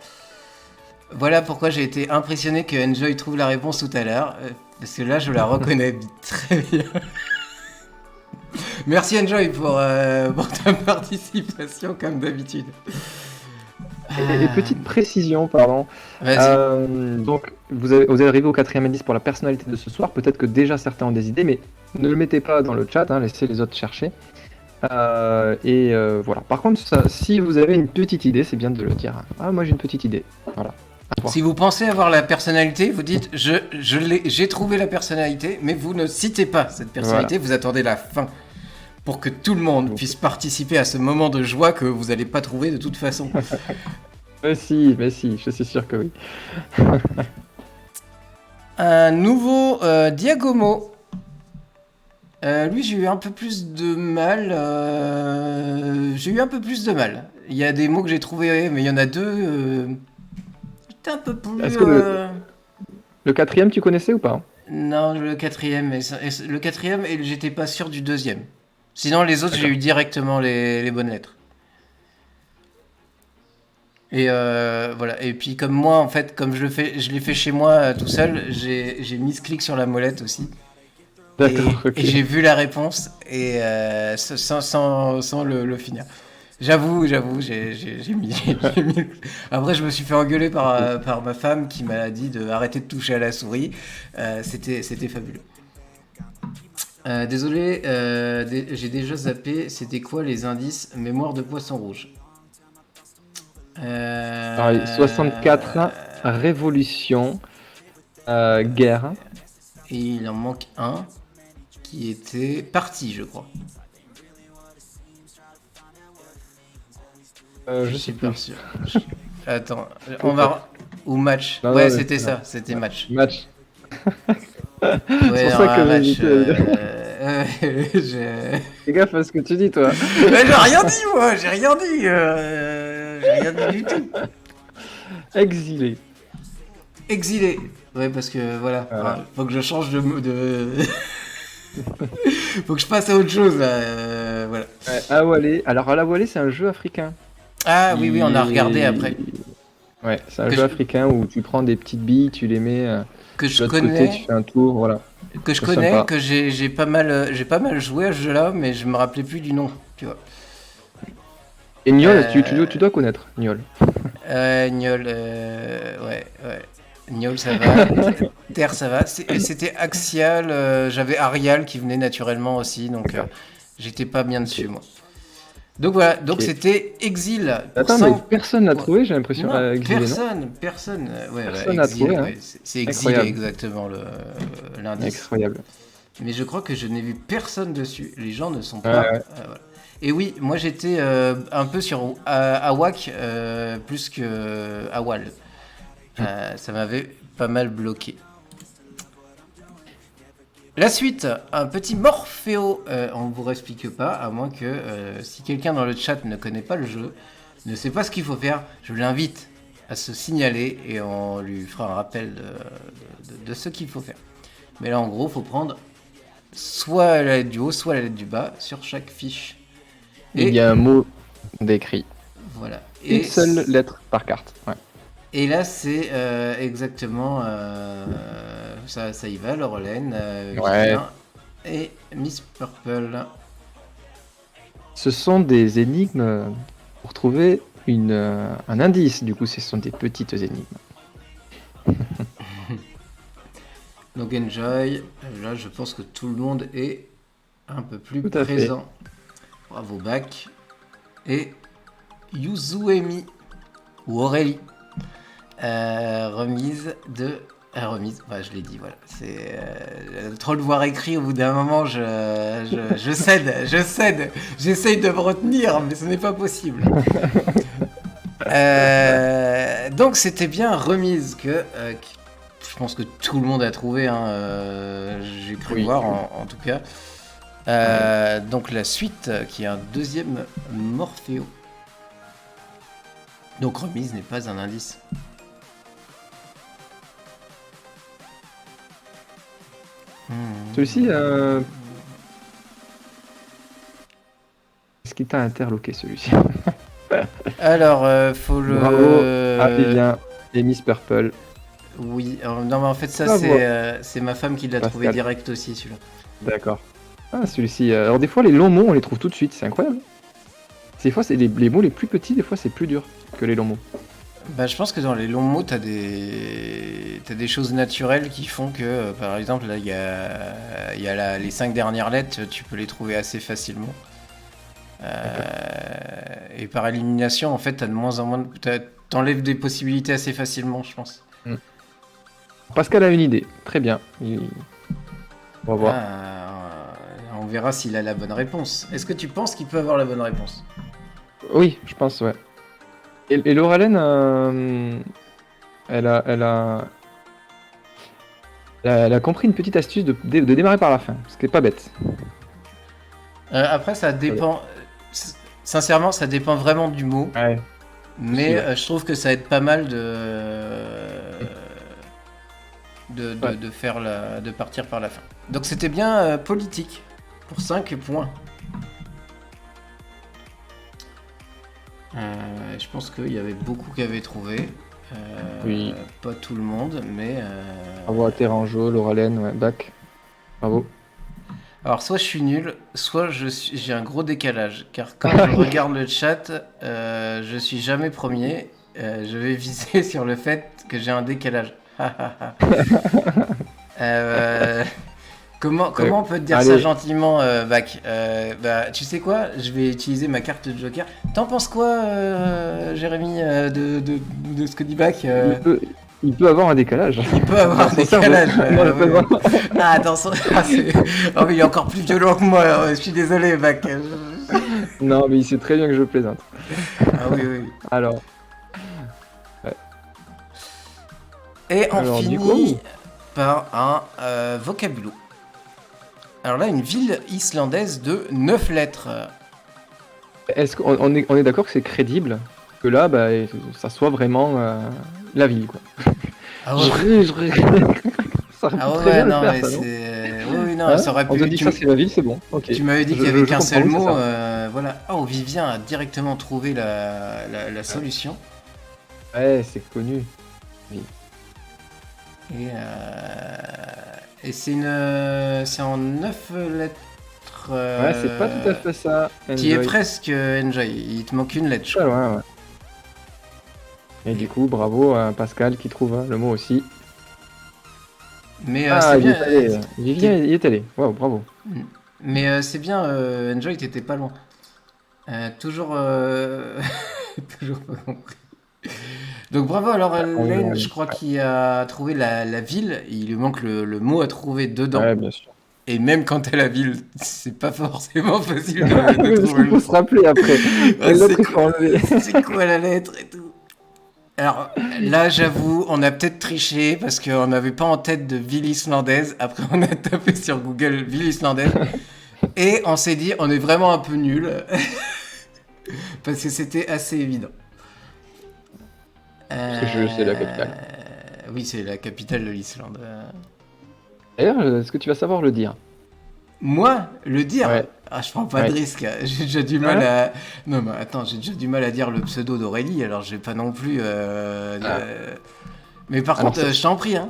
Voilà pourquoi j'ai été impressionné que Enjoy trouve la réponse tout à l'heure. Parce que là, je la reconnais très bien. Merci Enjoy pour ta participation, comme d'habitude. Et petite précision, pardon. Vas-y. Donc, vous êtes arrivé au quatrième indice pour la personnalité de ce soir. Peut-être que déjà certains ont des idées, mais ne le mettez pas dans le chat, hein, laissez les autres chercher. Voilà. Par contre, si vous avez une petite idée, c'est bien de le dire. Ah, moi j'ai une petite idée. Voilà. À toi. Si vous pensez avoir la personnalité, vous dites j'ai trouvé la personnalité, mais vous ne citez pas cette personnalité, Voilà. vous attendez la fin pour que tout le monde puisse participer à ce moment de joie que vous n'allez pas trouver de toute façon. Mais si, je suis sûr que oui. Un nouveau Diagomo. Lui, j'ai eu un peu plus de mal. Il y a des mots que j'ai trouvés, mais il y en a deux. J'étais un peu plus. Est-ce que le quatrième, tu connaissais ou pas? Non, le quatrième. Le quatrième, et j'étais pas sûr du deuxième. Sinon, les autres, j'ai D'accord. eu directement les bonnes lettres. Et voilà. Et puis comme moi, en fait, comme je l'ai fait chez moi tout seul, j'ai mis ce clic sur la molette aussi. D'accord, Et ok. j'ai vu la réponse et sans le finir. J'avoue, j'ai mis, j'ai mis- Après, je me suis fait engueuler par ma femme qui m'a dit de arrêter de toucher à la souris. C'était fabuleux. Désolé, j'ai déjà zappé. C'était quoi les indices? Mémoire de poisson rouge. Alors, Euh, 64, révolution, guerre. et il en manque un qui était parti, je crois. Je Je suis sais pas plus. sûr. Attends, on Peut-être. va. Ou match. Non, Ouais, non, mais c'est c'était pas grave. ça, c'était Ouais. match. Match. C'est Ouais, pour non, ça un que match. j'hésitais à le dire. J'ai- Fais gaffe à ce que tu dis, toi. Ouais, j'ai rien dit, moi, j'ai rien dit. J'ai rien dit du tout. Exilé. Exilé. Ouais, parce que voilà, hein, Voilà. faut que je change faut que je passe à autre chose là. Voilà. Ouais, Awalé. Alors, Awalé, c'est un jeu africain. Ah oui, oui, on a regardé après. Qui... Ouais, c'est un Que jeu je, africain où tu prends des petites billes, tu les mets que de je l'autre côté, tu connais, fais un tour, voilà. C'est sympa. que j'ai pas mal joué à ce jeu-là, mais je me rappelais plus du nom, tu vois. Et Niol, tu Euh, dois connaître Niol. Niol, ouais, ouais. Niol, ça va. Terre, ça va. C'était Axial. J'avais Arial qui venait naturellement aussi, donc D'accord. j'étais pas bien Ok. dessus, moi. Donc voilà, donc Ok. c'était Exil pour Attends, mais 5 personne n'a points. trouvé, j'ai l'impression, Non, exilé, non? personne. Ouais, ouais, Personne n'a trouvé, Exil, hein? ouais, c'est Exilé Incroyable. exactement l'indice. Incroyable. Mais je crois que je n'ai vu personne dessus. Les gens ne sont Ouais, pas. ouais. Voilà. Et oui, moi j'étais un peu sur Awak plus que Awal. Ça m'avait pas mal bloqué. La suite, un petit Morphéo. On ne vous explique pas, à moins que si quelqu'un dans le chat ne connaît pas le jeu, ne sait pas ce qu'il faut faire, je l'invite à se signaler et on lui fera un rappel de ce qu'il faut faire. Mais là, en gros, il faut prendre soit la lettre du haut, soit la lettre du bas sur chaque fiche. Il y Et a un mot décrit. voilà. Une seule lettre par carte. Ouais. Et là, c'est exactement ça y va, Laurelaine, Ouais. Vivien et Miss Purple. Ce sont des énigmes pour trouver un indice. Du coup, ce sont des petites énigmes. Donc enjoy. Là, je pense que tout le monde est un peu plus Tout à fait. présent. Bravo Bac. Et Yuzuemi ou Aurélie. Remise de. Remise, bah, je l'ai dit, voilà. C'est trop le voir écrit au bout d'un moment, je cède, je cède. J'essaye de me retenir, mais ce n'est pas possible. Donc c'était bien remise je pense que tout le monde a trouvé, hein, j'ai cru Oui. voir en tout cas. Donc la suite qui est un deuxième Morphéo. Donc remise n'est pas un indice. Celui-ci, est-ce qu'il t'a interloqué celui-ci? Alors, faut le. Bravo à Vivien et Miss Purple. Oui, alors, non, mais en fait, ça, Bravo. c'est ma femme qui l'a Pascal. trouvé direct aussi, celui-là. D'accord. Ah, celui-ci. Alors, des fois, les longs mots, on les trouve tout de suite. C'est incroyable. Des fois, c'est les mots les plus petits, des fois, c'est plus dur que les longs mots. Bah, je pense que dans les longs mots, t'as des choses naturelles qui font que, par exemple, là, il y a les 5 dernières lettres, tu peux les trouver assez facilement. Et par élimination, en fait, t'as de moins en moins t'enlèves des possibilités assez facilement, je pense. Pascal a une idée. Très bien. On va voir. On verra s'il a la bonne réponse. Est-ce que tu penses qu'il peut avoir la bonne réponse? Oui, je pense, ouais. Et Laurelène, elle a compris une petite astuce de démarrer par la fin, ce qui est pas bête. Après, ça dépend. Sincèrement, ça dépend vraiment du mot. Ouais. Mais ouais. je trouve que ça aide pas mal de partir par la fin. Donc c'était bien politique pour 5 points. je pense qu'il y avait beaucoup qui avaient trouvé. Oui. Pas tout le monde, mais... Bravo à Terrangeau, Lauralène, ouais, bac. Bravo. Alors, soit je suis nul, soit j'ai un gros décalage. Car quand je regarde le chat, je suis jamais premier. Je vais viser sur le fait que j'ai un décalage. Comment on peut te dire ça Allez. gentiment, Bac? Tu sais quoi? Je vais utiliser ma carte de Joker. T'en penses quoi, Jérémy, de ce que dit Bac? Il peut avoir un décalage. Il peut avoir un décalage. Non, Ah, attention. Oh, mais il est encore plus violent que moi. Je suis désolé, Bac. Non, mais il sait très bien que je plaisante. Ah oui, oui. Alors, Et on Alors, du finit coup par un vocabulaire. Alors là, une ville islandaise de 9 lettres. est-ce qu'on est d'accord que c'est crédible que là, bah, ça soit vraiment la ville, quoi. Ah ouais, Ça aurait pu ah très ouais, bien le non, faire, mais ça, non c'est. Oui, oui, non, Hein ça aurait On pu. te dit que ça c'est la ville, c'est bon. Ok. Tu m'avais dit qu'il y Je- avait je qu'un comprends seul que c'est mot. ça. Voilà. Oh, Vivien a directement trouvé la solution. Ouais, c'est connu. Et c'est en 9 lettres. Ouais, c'est pas tout à fait ça. Qui est Enjoy. presque Enjoy. Il te manque une lettre, je Pas crois. loin, ouais. Et du coup, bravo à Pascal qui trouve le mot aussi. Mais Ah, c'est il bien. est allé. Vivien, il est allé. Waouh, bravo. Mais c'est bien, Enjoy, t'étais pas loin. Toujours, toujours pas compris. Donc bravo, alors Lane, je crois qu'il a trouvé la ville. Il lui manque le mot à trouver dedans. Ouais, bien sûr. Et même quand t'as la ville, c'est pas forcément facile Oui, de parce trouver qu'il le faut mot. se rappeler après. Ouais, L'autre, c'est il faut enlever. C'est quoi la lettre et tout. Alors là, j'avoue, on a peut-être triché parce qu'on n'avait pas en tête de ville islandaise. Après, on a tapé sur Google ville islandaise et on s'est dit, on est vraiment un peu nul parce que c'était assez évident. Parce que c'est la capitale. Oui, c'est la capitale de l'Islande. D'ailleurs, est-ce que tu vas savoir le dire? Moi, le dire? Ouais. Ah, je prends pas Ouais. de risque. J'ai déjà du mal à. Non, mais attends, j'ai déjà du mal à dire le pseudo d'Aurélie, alors je vais pas non plus. Mais par Alors, contre, je t'en prie, hein.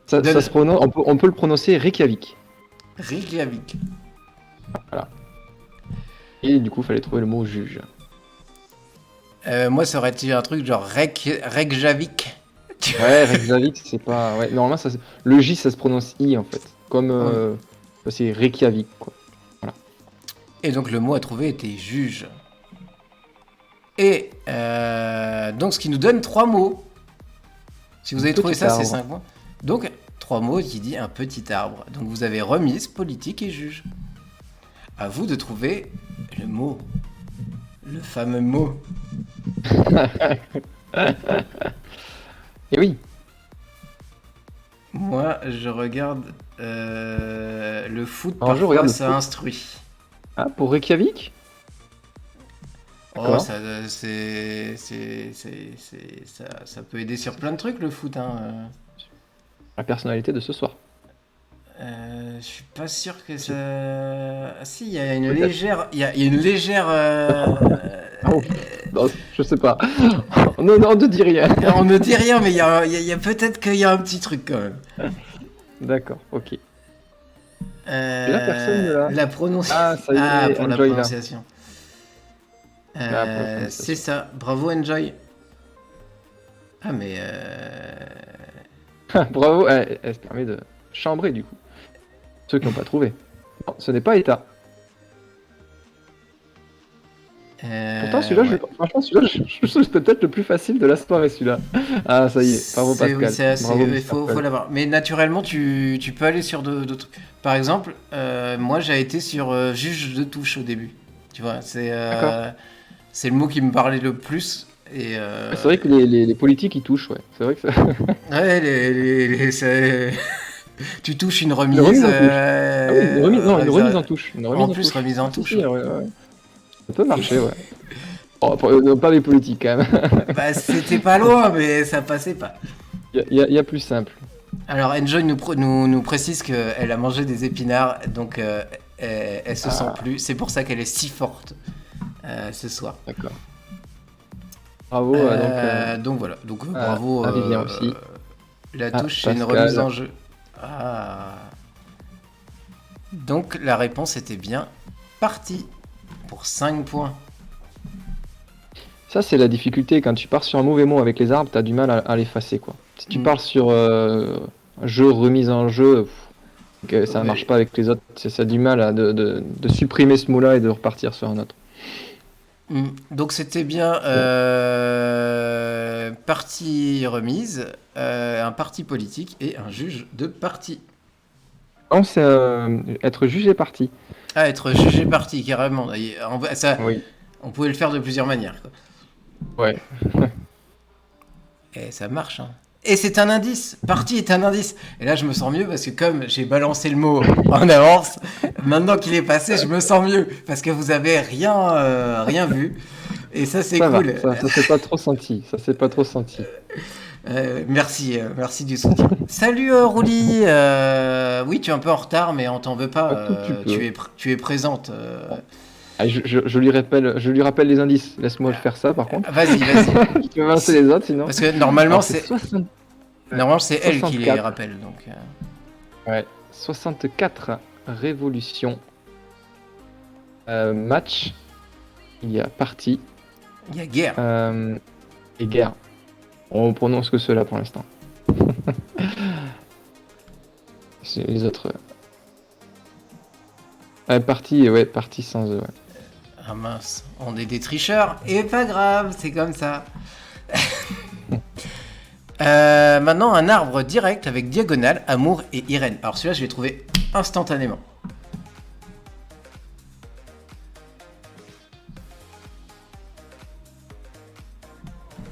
Ça Donne- se prononce, on peut le prononcer Reykjavik. Reykjavik. Et du coup, il fallait trouver le mot juge. Moi, ça aurait été un truc genre Reykjavik. Ouais, Reykjavik, c'est pas. Ouais, normalement, le J, ça se prononce I en fait. Comme. C'est Reykjavik, quoi. Et donc, le mot à trouver était juge. Et donc, ce qui nous donne 3 mots. Si vous avez trouvé Petit ça, c'est arbre. 5 mots. Donc, 3 mots qui dit un petit arbre. Donc, vous avez remise, politique et juge. À vous de trouver le mot. Le fameux mot. Et oui, Moi, je regarde le foot, Alors, je parfois regarde le ça foot. instruit. ah, pour Reykjavik. Oh, D'accord. ça peut aider sur plein de trucs, le foot. Hein. La personnalité de ce soir. Je suis pas sûr que ça. Ah si, il y a une Peut-être. légère. Il y a une légère. Oh, non, je sais pas. Non, non, ne dis rien. On ne dit rien, mais il y a peut-être qu'il y a un petit truc quand même. D'accord, ok. la personne de là. La prononciation. Ah, ça y est, pour la Enjoy, là. prononciation. Pour la prononciation. C'est ça. Bravo, Enjoy. Ah, mais. Bravo, elle se permet de chambrer du coup. Ceux qui n'ont pas trouvé. Non, ce n'est pas État. Pourtant, celui-là, ouais. franchement, celui-là, c'est peut-être le plus facile de la soirée, celui-là. Ah, ça y est, bravo C'est- oui, Pascal. c'est assez- Bravo, il Mr. faut Pascal. l'avoir. Mais naturellement, tu peux aller sur d'autres. Par exemple, moi j'ai été sur juge de touche au début. Tu vois, D'accord. c'est le mot qui me parlait le plus. Et Ouais, c'est vrai que les politiques, ils touchent, ouais. C'est vrai que ça... ouais, tu touches une remise. Une remise en touche. Ah oui, une remise, non, une remise en touche. Une remise En plus, touche. remise en Si, touche. si, ouais, ouais. Ça peut marcher, ouais. Oh, pas les politiques, quand même. Bah, c'était pas loin, mais ça passait pas. Il y a plus simple. Alors, Enjoy nous précise qu'elle a mangé des épinards, donc elle se sent plus. C'est pour ça qu'elle est si forte ce soir. D'accord. Bravo, Donc voilà, donc bravo. à Vivien aussi. La Ah, touche, c'est une Pascal. remise en jeu. Ah. Donc la réponse était bien partie pour 5 points. Ça, c'est la difficulté. Quand tu pars sur un mauvais mot avec les arbres, t'as du mal à l'effacer, quoi. Si tu Mm. pars sur un jeu, remise en jeu, que ça Ouais. marche pas avec les autres, ça a du mal de supprimer ce mot-là et de repartir sur un autre. Donc c'était bien partie remise, un parti politique et un juge de parti. Non, c'est être jugé parti. Ah, être jugé parti, carrément. Ça, Oui. on pouvait le faire de plusieurs manières, quoi. Ouais. Et ça marche, hein. Et c'est un indice. Parti est un indice. Et là, je me sens mieux parce que comme j'ai balancé le mot en avance, maintenant qu'il est passé, je me sens mieux parce que vous avez rien vu. Et ça, c'est Ça cool. va, ça s'est pas trop senti. Ça s'est pas trop senti. Merci du soutien. Salut Rouli. Oui, tu es un peu en retard, mais on t'en veut pas. Un tout petit peu. Tu es présente. Ah, je lui rappelle les indices. Laisse-moi faire ça, par contre. Vas-y. Je peux avancer les autres, sinon. Parce que normalement, Alors, c'est 60. normalement c'est elle qui les 64. rappelle. Donc, Ouais. 64 révolutions. Match. Il y a partie. il y a guerre. Et guerre. On prononce que cela pour l'instant. C'est les autres. Partie, ouais, partie sans eux. Ouais. Ah mince, on est des tricheurs. Et pas grave, c'est comme ça. Maintenant, un arbre direct avec diagonale, Amour et Irène. Alors celui-là, je l'ai trouvé instantanément.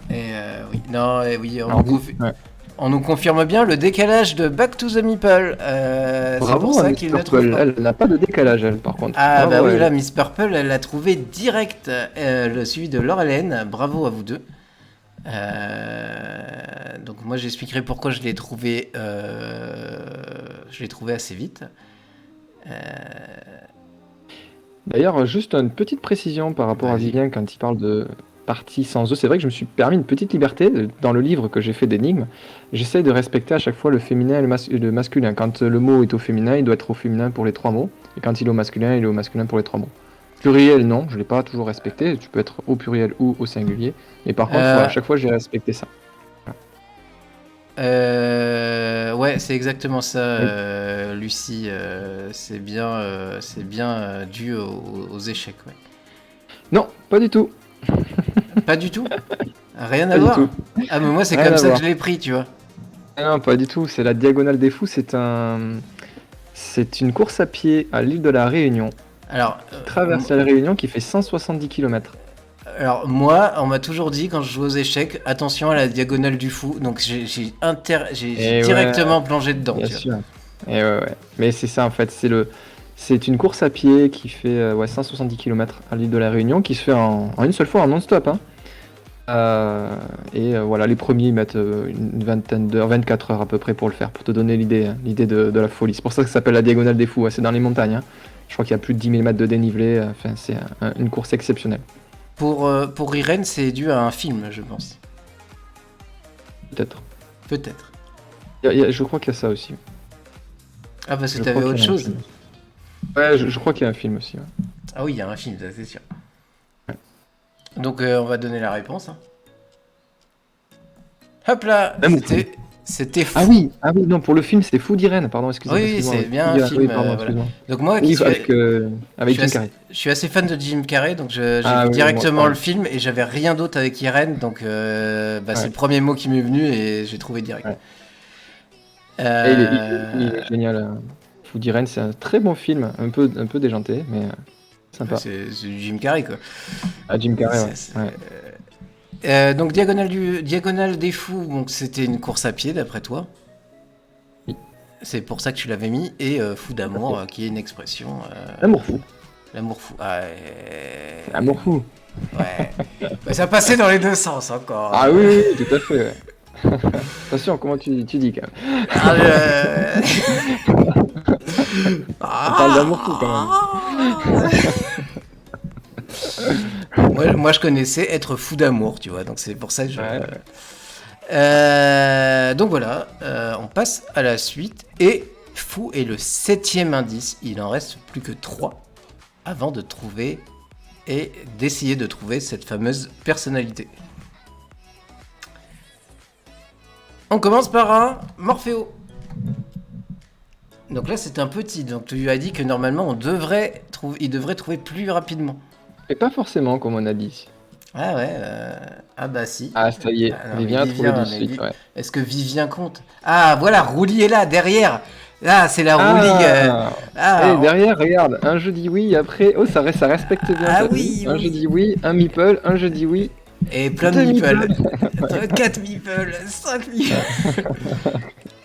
Et oui, non, oui, on nous confirme bien le décalage de Back to the Meeple. C'est Bravo pour ça à qu'il Miss ne trouve Purple. pas. Elle n'a pas de décalage, elle, par contre. Ah Bravo bah à oui, elle. là, Miss Purple, elle l'a trouvé direct, celui de Laure-Hélène. Bravo à vous deux. Donc moi, j'expliquerai pourquoi je l'ai trouvé assez vite. D'ailleurs, juste une petite précision par rapport à Vas-y. Vivien quand il parle de partie sans eux. C'est vrai que je me suis permis une petite liberté dans le livre que j'ai fait d'énigmes. J'essaie de respecter à chaque fois le féminin et le masculin. Quand le mot est au féminin, il doit être au féminin pour les 3 mots. Et quand il est au masculin, il est au masculin pour les 3 mots. Pluriel, non, je ne l'ai pas toujours respecté. Tu peux être au pluriel ou au singulier. Mais par contre, à chaque fois, j'ai respecté ça. Ouais, c'est exactement ça, Lucie. C'est bien dû aux échecs. Ouais. Non, pas du tout. Pas du tout. Rien à Pas du voir. tout. Ah mais moi c'est Rien comme à ça voir. que je l'ai pris, tu vois. Ah non, pas du tout. C'est la Diagonale des Fous. C'est une course à pied à l'île de la Réunion. Alors, Traverse la Réunion qui fait 170 km. alors moi, on m'a toujours dit quand je joue aux échecs, attention à la diagonale du fou. Donc j'ai Et directement plongé dedans. Bien Tu vois. sûr. Et ouais. Mais c'est ça en fait. C'est une course à pied qui fait 170 km à l'île de la Réunion qui se fait en une seule fois en non-stop. Hein. Voilà, les premiers ils mettent une vingtaine d'heures, 24 heures à peu près pour le faire, pour te donner l'idée de la folie. C'est pour ça que ça s'appelle la Diagonale des Fous. C'est dans les montagnes. Hein. Je crois qu'il y a plus de 10 000 mètres de dénivelé. Enfin, c'est une course exceptionnelle. Pour Irène, c'est dû à un film, je pense. Peut-être. Peut-être. Je crois qu'il y a ça aussi. Ah parce que Je t'avais crois autre qu'il y a un chose. film. Ouais, je crois qu'il y a un film aussi. Ouais. Ah oui, il y a un film, ça c'est sûr. Donc on va donner la réponse. Hein. Hop là, Même c'était fou. Ah oui, non, pour le film, c'est Fou d'Irène, pardon, excusez-moi. Oui, excuse-moi, c'est bien Fou un d'Irène, film. oui, pardon, Voilà. excuse-moi. Donc moi, Oui, qui suis, avec je Jim suis Carrey. je suis assez fan de Jim Carrey, donc j'ai Ah vu oui, directement moi, le film et j'avais rien d'autre avec Irène, donc c'est le premier mot qui m'est venu et j'ai trouvé direct. Ouais. Et il est génial. Fou d'Irène, c'est un très bon film, un peu déjanté, mais sympa. C'est du Jim Carrey quoi. Ah, Jim Carrey, ouais. Donc diagonale des fous, donc c'était une course à pied d'après toi. Oui. C'est pour ça que tu l'avais mis et fou d'amour qui est une expression. L'amour fou. L'amour fou. Ah, L'amour fou. ouais. Bah, ça passait dans les deux sens encore. Ah oui, tout à fait. Ouais. Attention, comment tu dis quand même. On parle d'amour fou quand même. Moi, je connaissais être fou d'amour, tu vois, donc c'est pour ça que je... Ouais. Donc voilà, on passe à la suite. Et fou est le 7e indice. Il en reste plus que 3 avant de trouver et d'essayer de trouver cette fameuse personnalité. On commence par un Morphéo. Donc là, c'est un petit. Donc tu lui as dit que normalement, il devrait trouver plus rapidement. Et pas forcément, comme on a dit. Ah ouais, ah bah si. Ah, ça y est, Alors, Vivien a trouvé du suite, ouais. Est-ce que Vivien compte? Ah voilà, Roulis est là, derrière. Ah, c'est la Roulis. Et derrière, regarde, un je dis oui, après, oh, ça respecte bien. Ah t'as oui, vu un je dis oui, un meeple, un je dis oui. Et plein de meeples. 4 meeples, 5 meeples.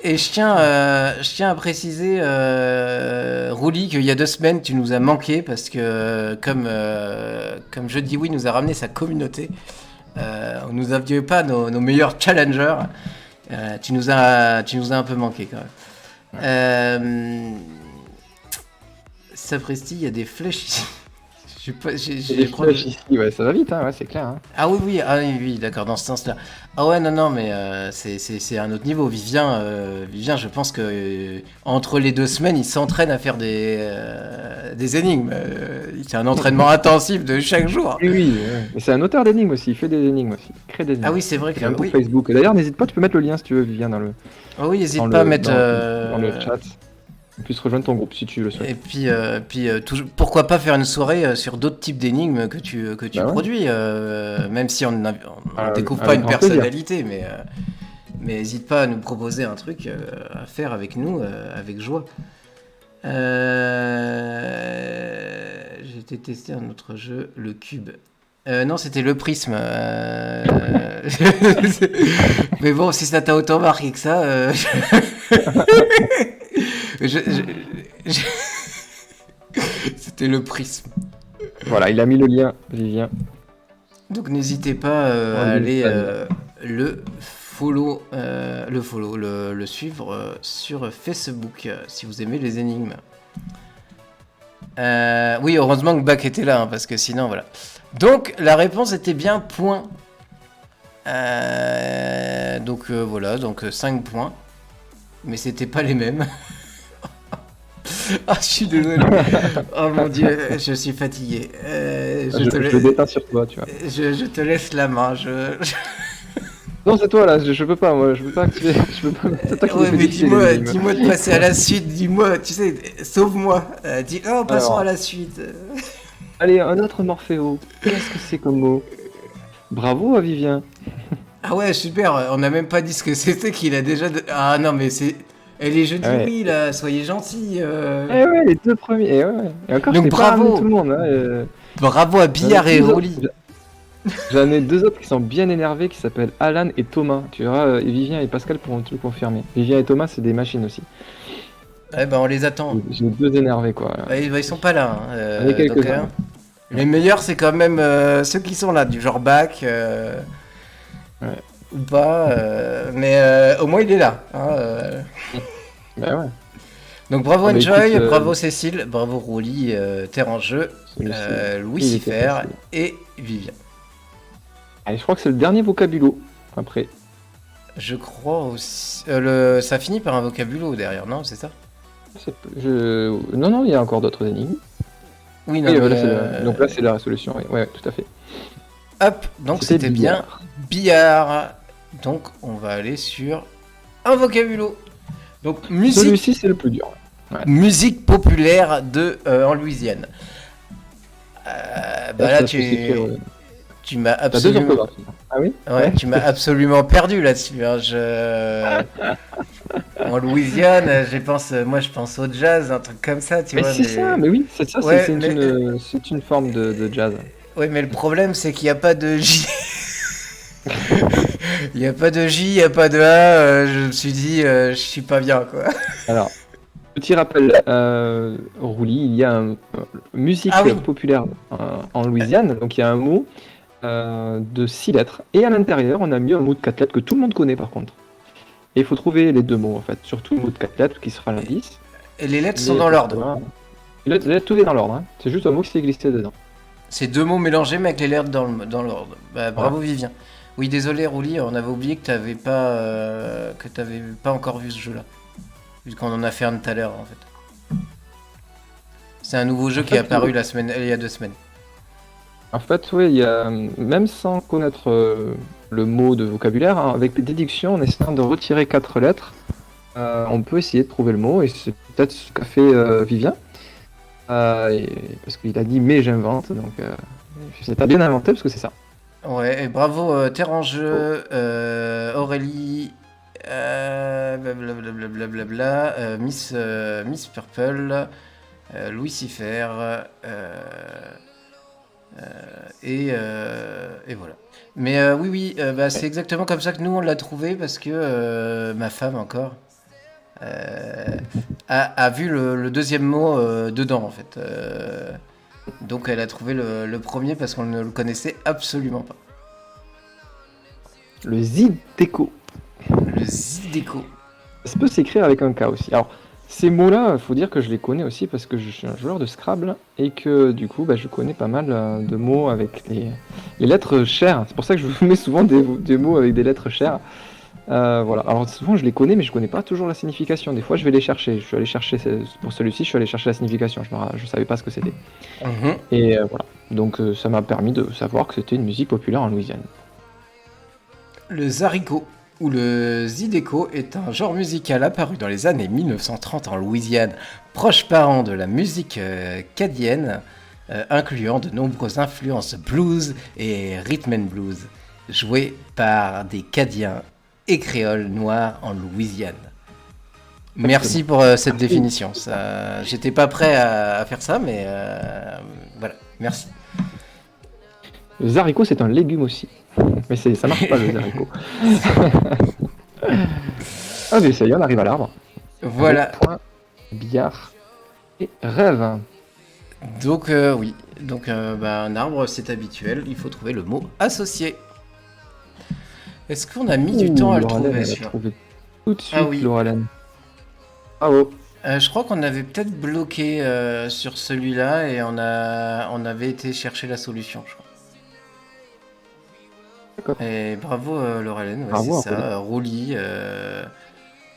Et je tiens à préciser, Roulis, qu'il y a 2 semaines, tu nous as manqué parce que, comme Je dis oui nous a ramené sa communauté, nous n'avions pas nos meilleurs challengers. Tu nous as un peu manqué quand même. Sapristi, il y a des flèches ici. Des flèches ici, ouais, ça va vite, hein, ouais, c'est clair. Hein. Ah oui, d'accord, dans ce sens-là. Ah ouais, non, mais c'est un autre niveau. Vivien, je pense que entre les 2 semaines, il s'entraîne à faire des énigmes. C'est un entraînement intensif de chaque jour. Oui, mais c'est un auteur d'énigmes aussi, il fait des énigmes aussi, il crée des énigmes. Ah oui, c'est vrai que... un groupe Facebook. D'ailleurs, n'hésite pas, tu peux mettre le lien si tu veux, Vivien, dans le... Ah oui, n'hésite pas à mettre... dans le chat. On puisse rejoindre ton groupe si tu le souhaites. Et puis, pourquoi pas faire une soirée sur d'autres types d'énigmes que tu produis, même si on ne découvre pas une personnalité, mais n'hésite pas à nous proposer un truc à faire avec nous, avec joie. J'ai été tester un autre jeu, le Cube. Non, c'était le prisme. Mais bon, si ça t'a autant marqué que ça... C'était le prisme. Voilà, il a mis le lien, Vivien. Donc n'hésitez pas à aller le suivre sur Facebook si vous aimez les énigmes. Oui, heureusement que Bach était là, hein, parce que sinon, voilà. Donc la réponse était bien point. Voilà, donc 5 points. Mais c'était pas les mêmes. Ah, je suis désolé. Oh mon dieu, je suis fatigué. Je déteins sur toi, tu vois. Je te laisse la main. Non, c'est toi là, je peux pas, moi, je peux pas activer. Je peux pas ouais, mais dis-moi de passer à la suite. Dis-moi, tu sais, sauve-moi. Passons à la suite. Allez, un autre Morphéo. Qu'est-ce que c'est comme mot? Bravo à Vivien. Ah ouais, super. On n'a même pas dit ce que c'était qu'il a déjà. Ah non, mais c'est. Et les jeux de oui, là, soyez gentils. Eh ouais, les 2 premiers. Et ouais. Et encore, donc bravo tout le monde. Hein, bravo à Billard et Roulis. J'en ai 2 autres qui sont bien énervés, qui s'appellent Alan et Thomas. Tu verras, Vivien et Pascal pourront te le confirmer. Vivien et Thomas, c'est des machines aussi. Ouais, on les attend. J'ai 2 énervés, quoi. Ils sont pas là. Hein. Quelques-uns. Les meilleurs, c'est quand même ceux qui sont là, du genre Bach. Ou pas, mais au moins il est là. Hein, Bah ouais. Donc bravo Enjoy, bravo Cécile, bravo Roulis, Terre en jeu, Lucifer et Vivien. Allez, je crois que c'est le dernier vocabulo après. Je crois aussi. Ça finit par un vocabulo derrière, non? C'est ça? Non, il y a encore d'autres énigmes. Oui, non. Donc là, c'est la résolution. Ouais, tout à fait. Hop, donc c'était bien billard. Donc on va aller sur un vocabulo. Donc musique. Celui-ci, c'est le plus dur. Ouais. Musique populaire en Louisiane. Là, tu m'as absolument. Ah oui? Ouais, tu m'as absolument perdu là-dessus. Hein. En Louisiane, je pense au jazz, un truc comme ça, tu vois. C'est ça, mais oui, c'est ça, ouais, c'est une forme de jazz. Oui, mais le problème, c'est qu'il n'y a pas de J. Il n'y a pas de J, il n'y a pas de A. Je me suis dit, je suis pas bien, quoi. Alors, petit rappel, Roulis, il y a une musique populaire en Louisiane, donc il y a un mot de 6 lettres. Et à l'intérieur, on a mis un mot de 4 lettres que tout le monde connaît par contre. Et il faut trouver les 2 mots en fait, surtout le mot de 4 lettres qui sera l'indice. Et les lettres sont dans l'ordre. Les lettres, tout est dans l'ordre, hein. C'est juste un mot qui s'est glissé dedans. C'est deux mots mélangés mais avec les lettres dans l'ordre. Bah, bravo Vivien. Oui, désolé Rouli, on avait oublié que t'avais pas encore vu ce jeu-là. Vu qu'on en a fait un tout à l'heure en fait. C'est un nouveau jeu qui est apparu il y a 2 semaines. En fait, oui, il y a, même sans connaître le mot de vocabulaire, hein, avec les déductions, en essayant de retirer 4 lettres, on peut essayer de trouver le mot, et c'est peut-être ce qu'a fait Vivien. Parce qu'il a dit mais j'invente, donc t'as bien inventé parce que c'est ça. Ouais, et bravo Terre en jeu, Aurélie, blablabla, Miss Purple, Lucifer, et voilà. Mais oui, bah, c'est exactement comme ça que nous on l'a trouvé parce que ma femme encore a vu le deuxième mot dedans en fait. Donc elle a trouvé le premier parce qu'on ne le connaissait absolument pas. Le Zydeco. Le Zydeco. Ça peut s'écrire avec un K aussi. Alors, ces mots-là, il faut dire que je les connais aussi parce que je suis un joueur de Scrabble et que du coup, bah, je connais pas mal de mots avec les lettres chères. C'est pour ça que je vous mets souvent des mots avec des lettres chères. Voilà. Alors souvent, je les connais, mais je connais pas toujours la signification. Des fois, je vais les chercher. Je suis allé chercher pour celui-ci, je suis allé chercher la signification. Je savais pas ce que c'était. Et voilà. Donc, ça m'a permis de savoir que c'était une musique populaire en Louisiane. Le Zarico, ou le Zydeco, est un genre musical apparu dans les années 1930 en Louisiane, proche parent de la musique cadienne, incluant de nombreuses influences blues et rhythm and blues, jouées par des Cadiens et créoles noirs en Louisiane. Merci pour cette définition. J'étais pas prêt à faire ça, mais voilà, merci. Le haricot, c'est un légume aussi. Mais ça marche pas, le haricot. Ah, mais ça y est, on arrive à l'arbre. Voilà. Point, billard et rêve. Donc, oui. Donc, un arbre, c'est habituel. Il faut trouver le mot associé. Est-ce qu'on a mis du temps à le trouver, celui-là ? Tout de suite, Ah oui. Lauralène. Bravo. Je crois qu'on avait peut-être bloqué sur celui-là et on avait été chercher la solution, je crois. D'accord. Et bravo Laurelène, ouais, Bravo, c'est ça, Roulis.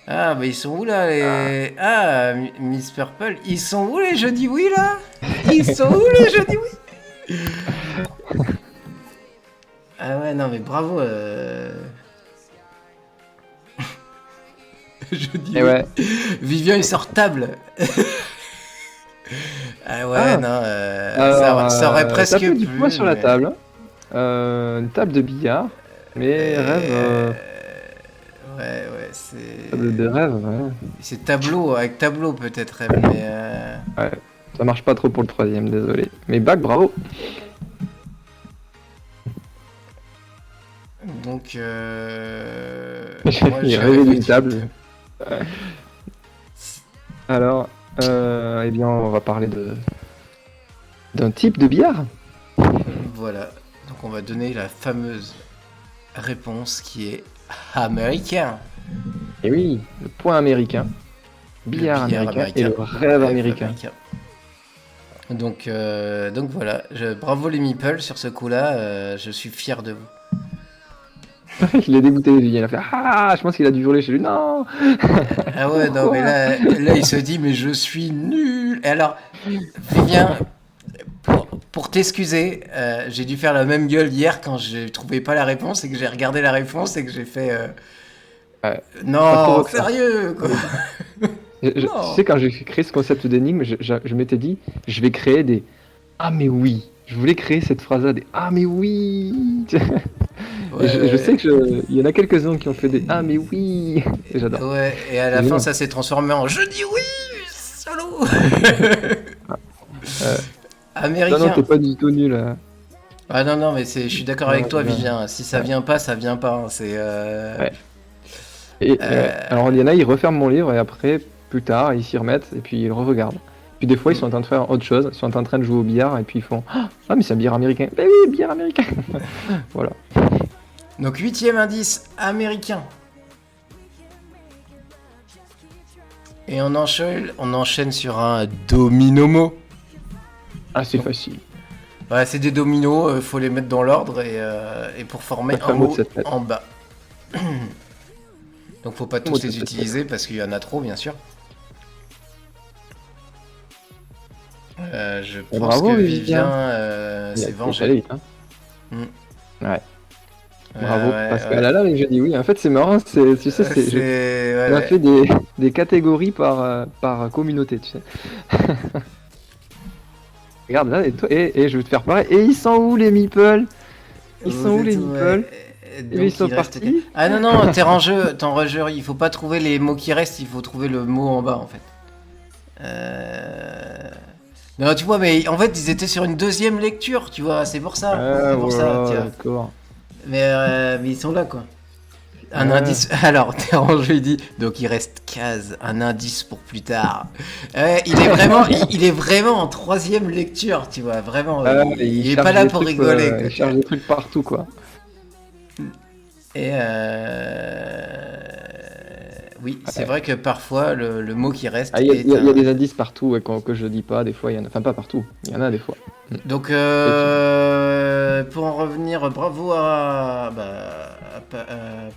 Ah, bah ils sont où là les... Ah, Miss Purple, ils sont où les jeudis oui là ? Ils sont où les jeudis oui ? Ah ouais, non mais bravo. Jeudi oui. Ouais. Vivien il sort table. Ah ouais, Ah. non, Alors, ça aurait presque taper du plu, poing sur la mais- table. Une table de billard. Mais rêve. Ouais, c'est... Table de rêve, ouais. C'est tableau, avec tableau peut-être, mais... Ouais. Ça marche pas trop pour le troisième, désolé. Mais bac, bravo. Donc, Il rêvait d'une table. Alors, eh bien, on va parler d'un type de billard. Voilà. Donc, on va donner la fameuse réponse qui est américain. Et oui, le point américain. Billard américain et le rêve américain. Donc voilà. Bravo les meeples sur ce coup-là. Je suis fier de vous. Il est dégoûté, il a fait ah, je pense qu'il a dû hurler chez lui. Non. Ah ouais, non, mais là, il se dit, mais je suis nul. Et alors, Vivien, pour t'excuser, j'ai dû faire la même gueule hier quand je trouvais pas la réponse et que j'ai regardé la réponse et que j'ai fait. Ouais. Non, sérieux quoi. Tu sais, quand j'ai créé ce concept d'énigme, je m'étais dit, je vais créer des ah, mais oui. Je voulais créer cette phrase-là, des ah, mais oui. Ouais, je sais qu'il y en a quelques-uns qui ont fait des ah, mais oui. Et j'adore. Ouais, et à la fin, ça s'est transformé en je dis oui, solo. Américain. Non, t'es pas du tout nul. Ah non, mais je suis d'accord avec toi, Vivien. Si ça vient pas, ça vient pas. Hein. C'est. Ouais. Alors, il y en a, ils referment mon livre et après, plus tard, ils s'y remettent et puis ils le re-regardent. Puis des fois, ils sont en train de faire autre chose, ils sont en train de jouer au billard et puis ils font ah, mais c'est un billard américain. Ben oui, billard américain. Voilà. Donc, 8e indice, américain. Et on enchaîne sur un dominomo. Ah, c'est facile. Ouais, c'est des dominos, faut les mettre dans l'ordre et pour former Le un fameux de mot cette lettre. en bas. Donc faut pas Le fameux tous de les cette lettre. utiliser parce qu'il y en a trop, bien sûr. Je Et pense que bravo, Vivien Vivien. s'est Il est vengé. allé vite, hein. Mm. Ouais, bravo. Ouais, Pascal, ouais. ah là, mais je dis oui. En fait, c'est marrant. Tu sais, Ouais, on a ouais. fait des catégories par communauté, tu sais. Regarde là, et je vais te faire pareil. Et ils sont où les meeples? Ils sont Vous où les êtes où, meeples? ouais. Eh bien, ils Donc sont il reste que... partis. Ah non, non, t'es en rejeu, il faut pas trouver les mots qui restent, il faut trouver le mot en bas en fait. Euh... Non, tu vois, mais en fait, ils étaient sur une deuxième lecture, tu vois, c'est pour ça. Ah, C'est pour ça, voilà, tiens. d'accord. Mais ils sont là, quoi. Un Ouais. indice. Alors, Terrange, il dit. Donc, il reste case, un indice pour plus tard. Ouais, il est vraiment en troisième lecture, tu vois, vraiment. Ah, Il est pas là pour rigoler, quoi, ils tu vois. cherchent des trucs partout, quoi. Et oui, c'est Ouais. vrai que parfois, le mot qui reste Ah, il y a, est il y a un. des indices partout ouais, que je dis pas, des fois, il y en a. Enfin, pas partout, il y en a des fois. Mm. Donc, Effectivement. pour en revenir, bravo à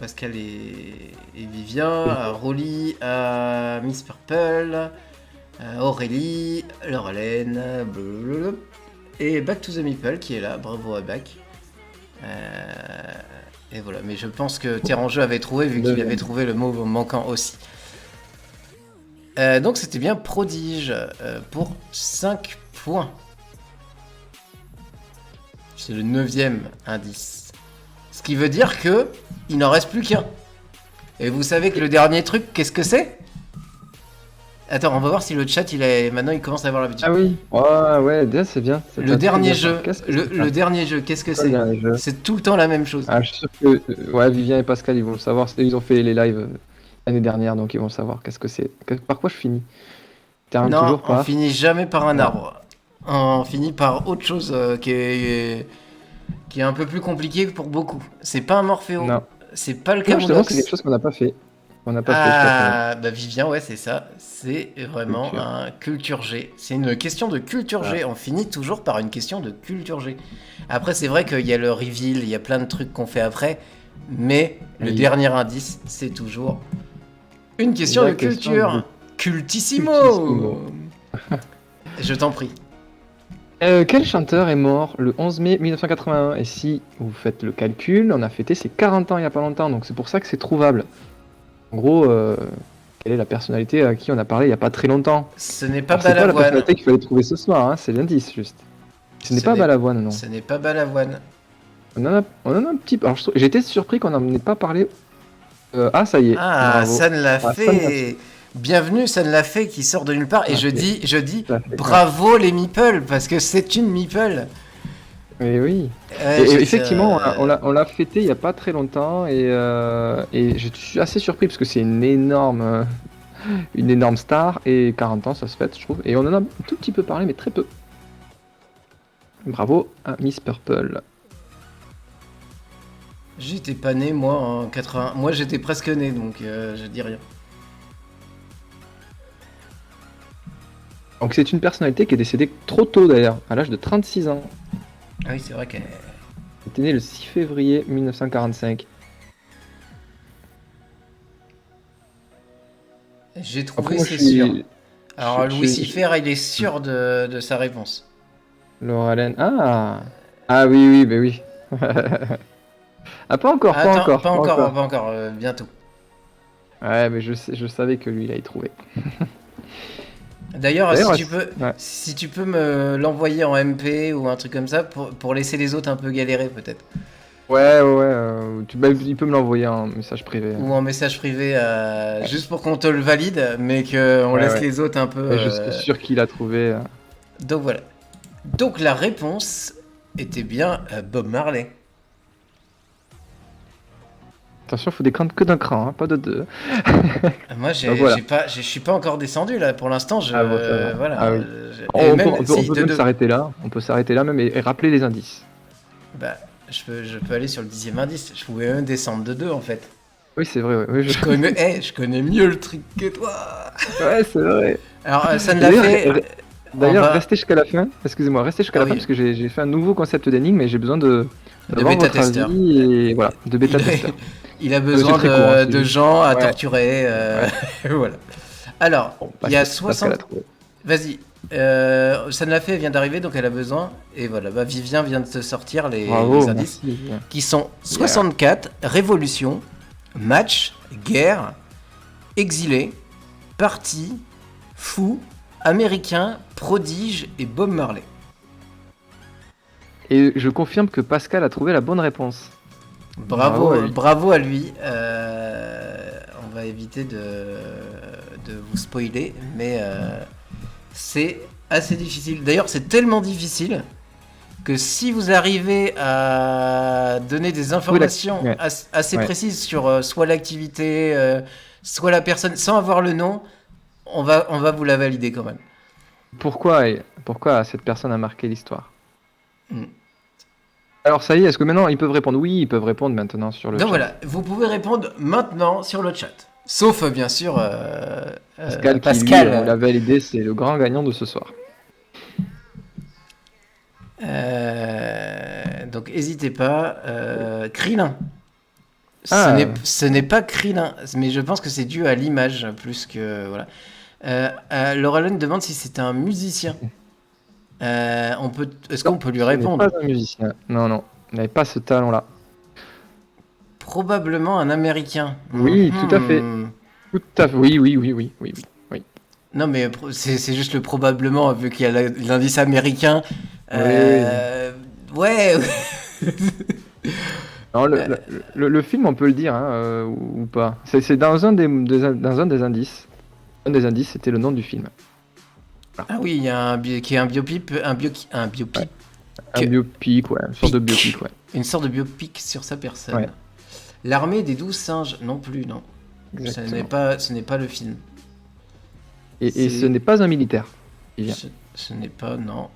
Pascal et Vivien, à Rolly, à Miss Purple, à Aurélie, Laurelène, blablabla, et Back to the Meeple qui est là, bravo à Back. Et voilà, mais je pense que Terranjeu avait trouvé vu qu'il avait Deuxième. trouvé le mot manquant aussi. Donc c'était bien prodige pour 5 points. C'est le 9e indice. Ce qui veut dire que il n'en reste plus qu'un. Et vous savez que le dernier truc, qu'est-ce que c'est? Attends, on va voir si le chat, maintenant il commence à avoir l'habitude. Ah oui, ouais, ouais, déjà, c'est bien. Ça Le t'a très dernier bien fait. jeu, Qu'est-ce que le, c'est ça? le dernier jeu, qu'est-ce que Quoi, le c'est? dernier jeu? C'est tout le temps la même chose. Ah, je suis sûr que ouais, Vivien et Pascal, ils vont le savoir. Ils ont fait les lives l'année dernière, donc ils vont le savoir. Qu'est-ce que c'est? Par quoi je finis? Termine Non, toujours on par. finit jamais par un Ah, arbre. On finit par autre chose qui est un peu plus compliqué pour beaucoup. C'est pas un Morphéo, non. c'est pas le Non, justement, c'est quelque Camoulox. chose qu'on n'a pas fait. On n'a pas fait jusqu'à présent. Ah, bah Vivien, ouais, c'est ça. C'est vraiment Culture. un culture G. C'est une question de culture Ah, G. On finit toujours par une question de culture G. Après, c'est vrai qu'il y a le reveal, il y a plein de trucs qu'on fait après. Mais le oui. dernier indice, c'est toujours une question de La question de culture. Cultissimo. Cultissimo. Je t'en prie. Quel chanteur est mort le 11 mai 1981? Et si vous faites le calcul, on a fêté ses 40 ans il n'y a pas longtemps, donc c'est pour ça que c'est trouvable. En gros, quelle est la personnalité à qui on a parlé il n'y a pas très longtemps? Ce n'est pas Alors, c'est pas la Balavoine. personnalité qu'il fallait trouver ce soir, hein, c'est l'indice juste. Ce n'est pas Balavoine, non. Ce n'est pas Balavoine. On en a un petit peu. Alors, j'étais surpris qu'on n'en ait pas parlé. Ah, ça y est, Ah, bravo. ça ne l'a Ah, ça ne l'a fait. Bienvenue, ça ne l'a fait qui sort de nulle part. Et Ah, je dis ça fait. bravo les meeples parce que c'est une meeple. Mais oui. Ouais, Et je- effectivement, on l'a fêté il n'y a pas très longtemps et je suis assez surpris parce que c'est une énorme star et 40 ans ça se fête je trouve. Et on en a un tout petit peu parlé mais très peu. Bravo à Miss Purple. J'étais pas né moi en 80. Moi j'étais presque né donc je dis rien. Donc c'est une personnalité qui est décédée trop tôt d'ailleurs, à l'âge de 36 ans. Ah oui, c'est vrai qu'elle. Elle était née le 6 février 1945. J'ai Après trouvé, moi c'est sûr. Alors je Louis suis- Sifer, il est sûr de sa réponse. Laura Allen. Ah! Ah oui, oui, bah oui. Ah pas encore, pas Attends, encore, pas pas encore, encore. pas encore, bientôt. Ouais, mais je savais que lui, il allait trouver. D'ailleurs, D'ailleurs, ouais. si tu peux me l'envoyer en MP ou un truc comme ça pour laisser les autres un peu galérer peut-être. Ouais, il peut me l'envoyer en message privé. Ou en message privé, juste pour qu'on te le valide, mais qu'on Ouais, laisse ouais. les autres un peu. Et je suis sûr qu'il a trouvé. Donc voilà. Donc la réponse était bien Bob Marley. Attention, faut des craintes que d'un cran, hein, pas de deux. Moi, Donc voilà. je suis pas encore descendu là. Pour l'instant, Ah bon, ça va. voilà. Ah oui. Et On même peut si même s'arrêter là. On peut s'arrêter là même et rappeler les indices. bah, je peux aller sur le 10e indice. Je pouvais même descendre de 2 en fait. Oui, c'est vrai. Ouais, Je connais mieux le truc que toi. Ouais, c'est vrai. Alors, ça ne l'a D'ailleurs, fait. D'ailleurs, restez jusqu'à la fin. Excusez-moi, restez jusqu'à la fin oui. parce que j'ai fait un nouveau concept d'énigme et j'ai besoin De d'avoir votre bêta-testeur. avis et voilà, de bêta-testeur. Il a C'est besoin très court, hein, c'est de juste. gens à Ouais, torturer. ouais. Voilà. Alors, Bon, il y a Pascal a 60. trouvé. Vas-y. Ça ne l'a fait, elle vient d'arriver, donc elle a besoin. Et voilà, bah, Vivien vient de te sortir les Bravo, indices merci. qui sont 64, révolution, match, guerre, exilé, parti, fou, américain, prodige et Bob Marley. Et je confirme que Pascal a trouvé la bonne réponse. Bravo à lui. On va éviter de vous spoiler, mais c'est assez difficile. D'ailleurs, c'est tellement difficile que si vous arrivez à donner des informations Ouais. assez Ouais. précises sur soit l'activité, soit la personne, sans avoir le nom, on va vous la valider quand même. Pourquoi cette personne a marqué l'histoire? Mm. Alors ça y est, est-ce que maintenant ils peuvent répondre? Oui, ils peuvent répondre maintenant sur le Donc chat. voilà, vous pouvez répondre maintenant sur le chat. Sauf bien sûr Pascal, qui Pascal. lui, on l'a validé, c'est le grand gagnant de ce soir. Donc n'hésitez pas. Krillin. Ah. Ce n'est pas Krillin, mais je pense que c'est dû à l'image plus que voilà. Laura Lone demande si c'est un musicien. Est-ce qu'on peut lui répondre? Ce n'est pas un musicien. Non, il n'avait pas ce talent-là. Probablement un Américain. Oui, tout à fait. Tout à fait. Oui. Non, mais c'est juste le probablement, vu qu'il y a l'indice américain. Ouais. Non, le film, on peut le dire, hein, ou pas. C'est dans un des indices. Un des indices, c'était le nom du film. Voilà. Ah oui, il y a un biopic. Ouais. Un biopic, ouais. Une sorte de biopic, ouais. Une sorte de biopic sur sa personne. Ouais. L'armée des 12 singes, non plus, non. Ce n'est pas le film. Et ce n'est pas un militaire. Ce n'est pas, non.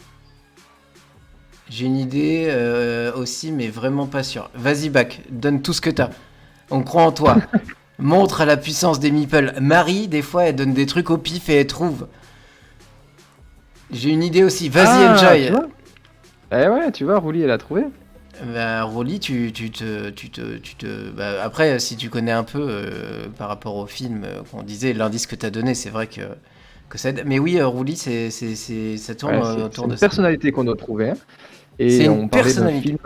J'ai une idée aussi, mais vraiment pas sûre. Vas-y, Bac, donne tout ce que t'as. On croit en toi. Montre à la puissance des meeples. Marie, des fois, elle donne des trucs au pif et elle trouve. J'ai une idée aussi. Vas-y, enjoy. Tu vois ouais, tu vois, Rouli, elle a trouvé. Bah, Rolly, bah, après, si tu connais un peu par rapport au film qu'on disait, l'indice que t'as donné, c'est vrai que ça aide. Mais oui, Rolly, ça tourne autour de une ça. personnalité qu'on doit trouver. Hein. Et on parlait d'un film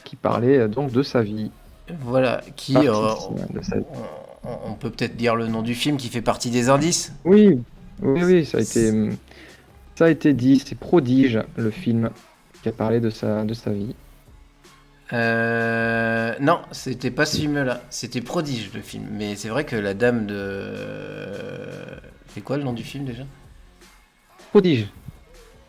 qui parlait donc de sa vie. Voilà, on peut peut-être dire le nom du film qui fait partie des indices. Oui, ça a été dit. C'est Prodige, le film qui a parlé de sa vie. Non, c'était pas ce film-là. C'était Prodige, le film. Mais c'est vrai que la dame de... C'est quoi le nom du film déjà? Prodige.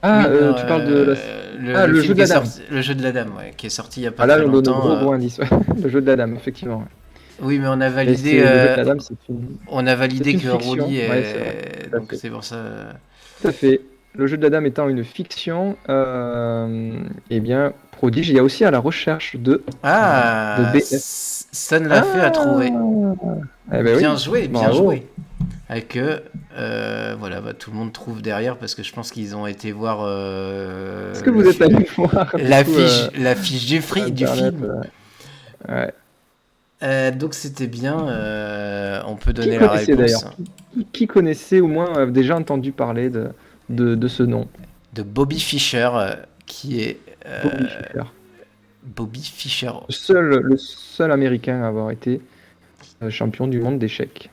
Ah, oui, tu parles de le jeu de la dame. Le jeu de la dame, ouais, qui est sorti il y a pas très longtemps. Là, on donne gros indice. Le jeu de la dame, effectivement. Ouais. Oui, mais on a validé. Le jeu de la dame, on a validé que Rolly est. Ouais, donc c'est pour ça. Tout à fait. Le jeu de la dame étant une fiction, eh bien, Prodige, il y a aussi à la recherche de BS. Sun l'a fait à trouver. Eh ben bien joué. Avec voilà, bah, tout le monde trouve derrière parce que je pense qu'ils ont été voir. Est-ce que vous êtes allé voir la fiche du film? Ouais. Donc c'était bien. On peut donner la réponse. Qui connaissait au moins déjà entendu parler de ce nom? De Bobby Fischer, qui est Bobby Fischer. Le seul Américain à avoir été champion du monde d'échecs.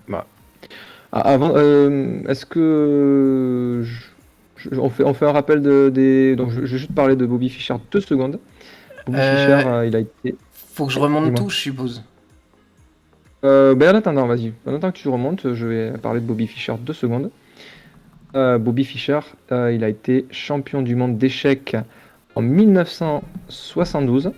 Bah. Avant, est-ce que on fait un rappel donc je vais juste parler de Bobby Fischer 2 secondes. Bobby Fischer, il a été. Faut que je remonte tout, je suppose. En attendant, vas-y. En attendant que tu remontes, je vais parler de Bobby Fischer 2 secondes. Bobby Fischer, il a été champion du monde d'échecs en 1972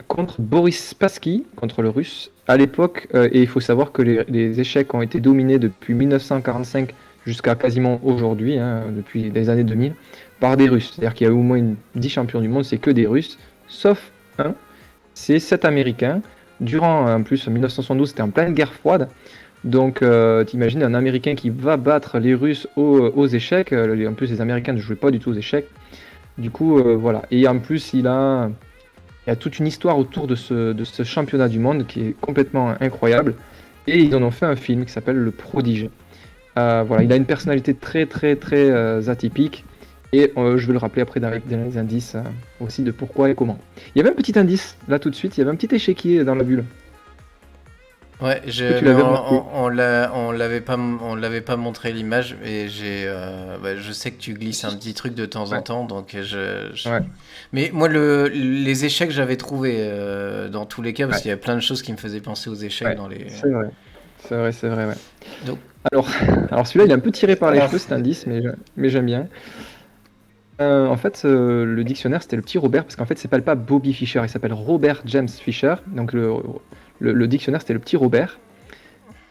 contre Boris Spassky, contre le russe. À l'époque, et il faut savoir que les échecs ont été dominés depuis 1945 jusqu'à quasiment aujourd'hui, hein, depuis les années 2000, par des Russes. C'est-à-dire qu'il y a au moins 10 champions du monde, c'est que des Russes, sauf un, c'est 7 Américains. Durant, en plus, 1972, c'était en pleine guerre froide. Donc, t'imagines un Américain qui va battre les Russes aux échecs. En plus, les Américains ne jouaient pas du tout aux échecs. Du coup, voilà. Et en plus, il y a toute une histoire autour de ce championnat du monde qui est complètement incroyable. Et ils en ont fait un film qui s'appelle Le Prodige. Voilà, il a une personnalité très, très, très atypique. Et je vais le rappeler après dans les indices aussi de pourquoi et comment. Il y avait un petit indice, là tout de suite, il y avait un petit échiquier dans la bulle. Ouais, Est-ce que tu mais l'avais remarqué? on l'avait pas montré l'image et je sais que tu glisses un petit truc de temps en Ouais, temps, donc ouais, mais moi les échecs j'avais trouvé dans tous les cas parce ouais, qu'il y a plein de choses qui me faisaient penser aux échecs ouais. dans les. C'est vrai. C'est vrai, c'est vrai, ouais. Donc, Alors, alors celui-là, il est un peu tiré par les alors, cheveux, cet indice, mais j'aime bien. En fait, le dictionnaire, c'était le petit Robert, parce qu'en fait, il s'appelle pas Bobby Fischer, il s'appelle Robert James Fisher. Donc, le dictionnaire, c'était le petit Robert.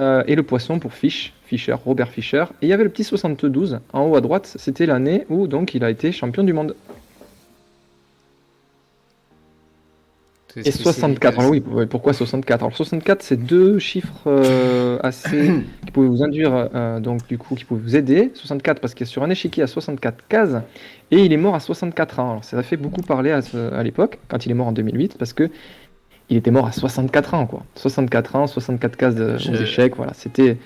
Et le poisson pour Fischer, Robert Fischer. Et il y avait le petit 72 en haut à droite, c'était l'année où donc il a été champion du monde. c'est Et 64, spécial. alors oui, pourquoi 64? Alors 64, c'est deux chiffres assez qui pouvaient vous induire, donc du coup, qui pouvaient vous aider. 64 parce qu'il est sur un échiquier à 64 cases, et il est mort à 64 ans. Alors ça a fait beaucoup parler à l'époque, quand il est mort en 2008, parce que il était mort à 64 ans, quoi. 64 ans, 64 cases aux Je, échecs, voilà. C'était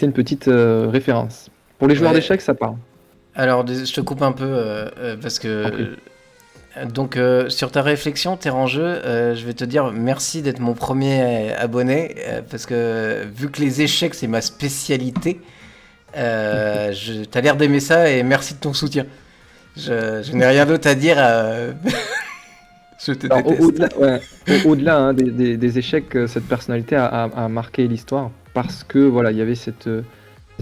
une petite référence. Pour les joueurs ouais. d'échecs, ça parle. Alors, je te coupe un peu parce En prie. que donc sur ta réflexion, terre en jeu, je vais te dire merci d'être mon premier abonné parce que vu que les échecs c'est ma spécialité, t'as l'air d'aimer ça et merci de ton soutien. Je n'ai rien d'autre à dire. Je te Alors, déteste. au-delà, ouais, au-delà hein, des échecs, cette personnalité a marqué l'histoire parce que voilà, il y avait cette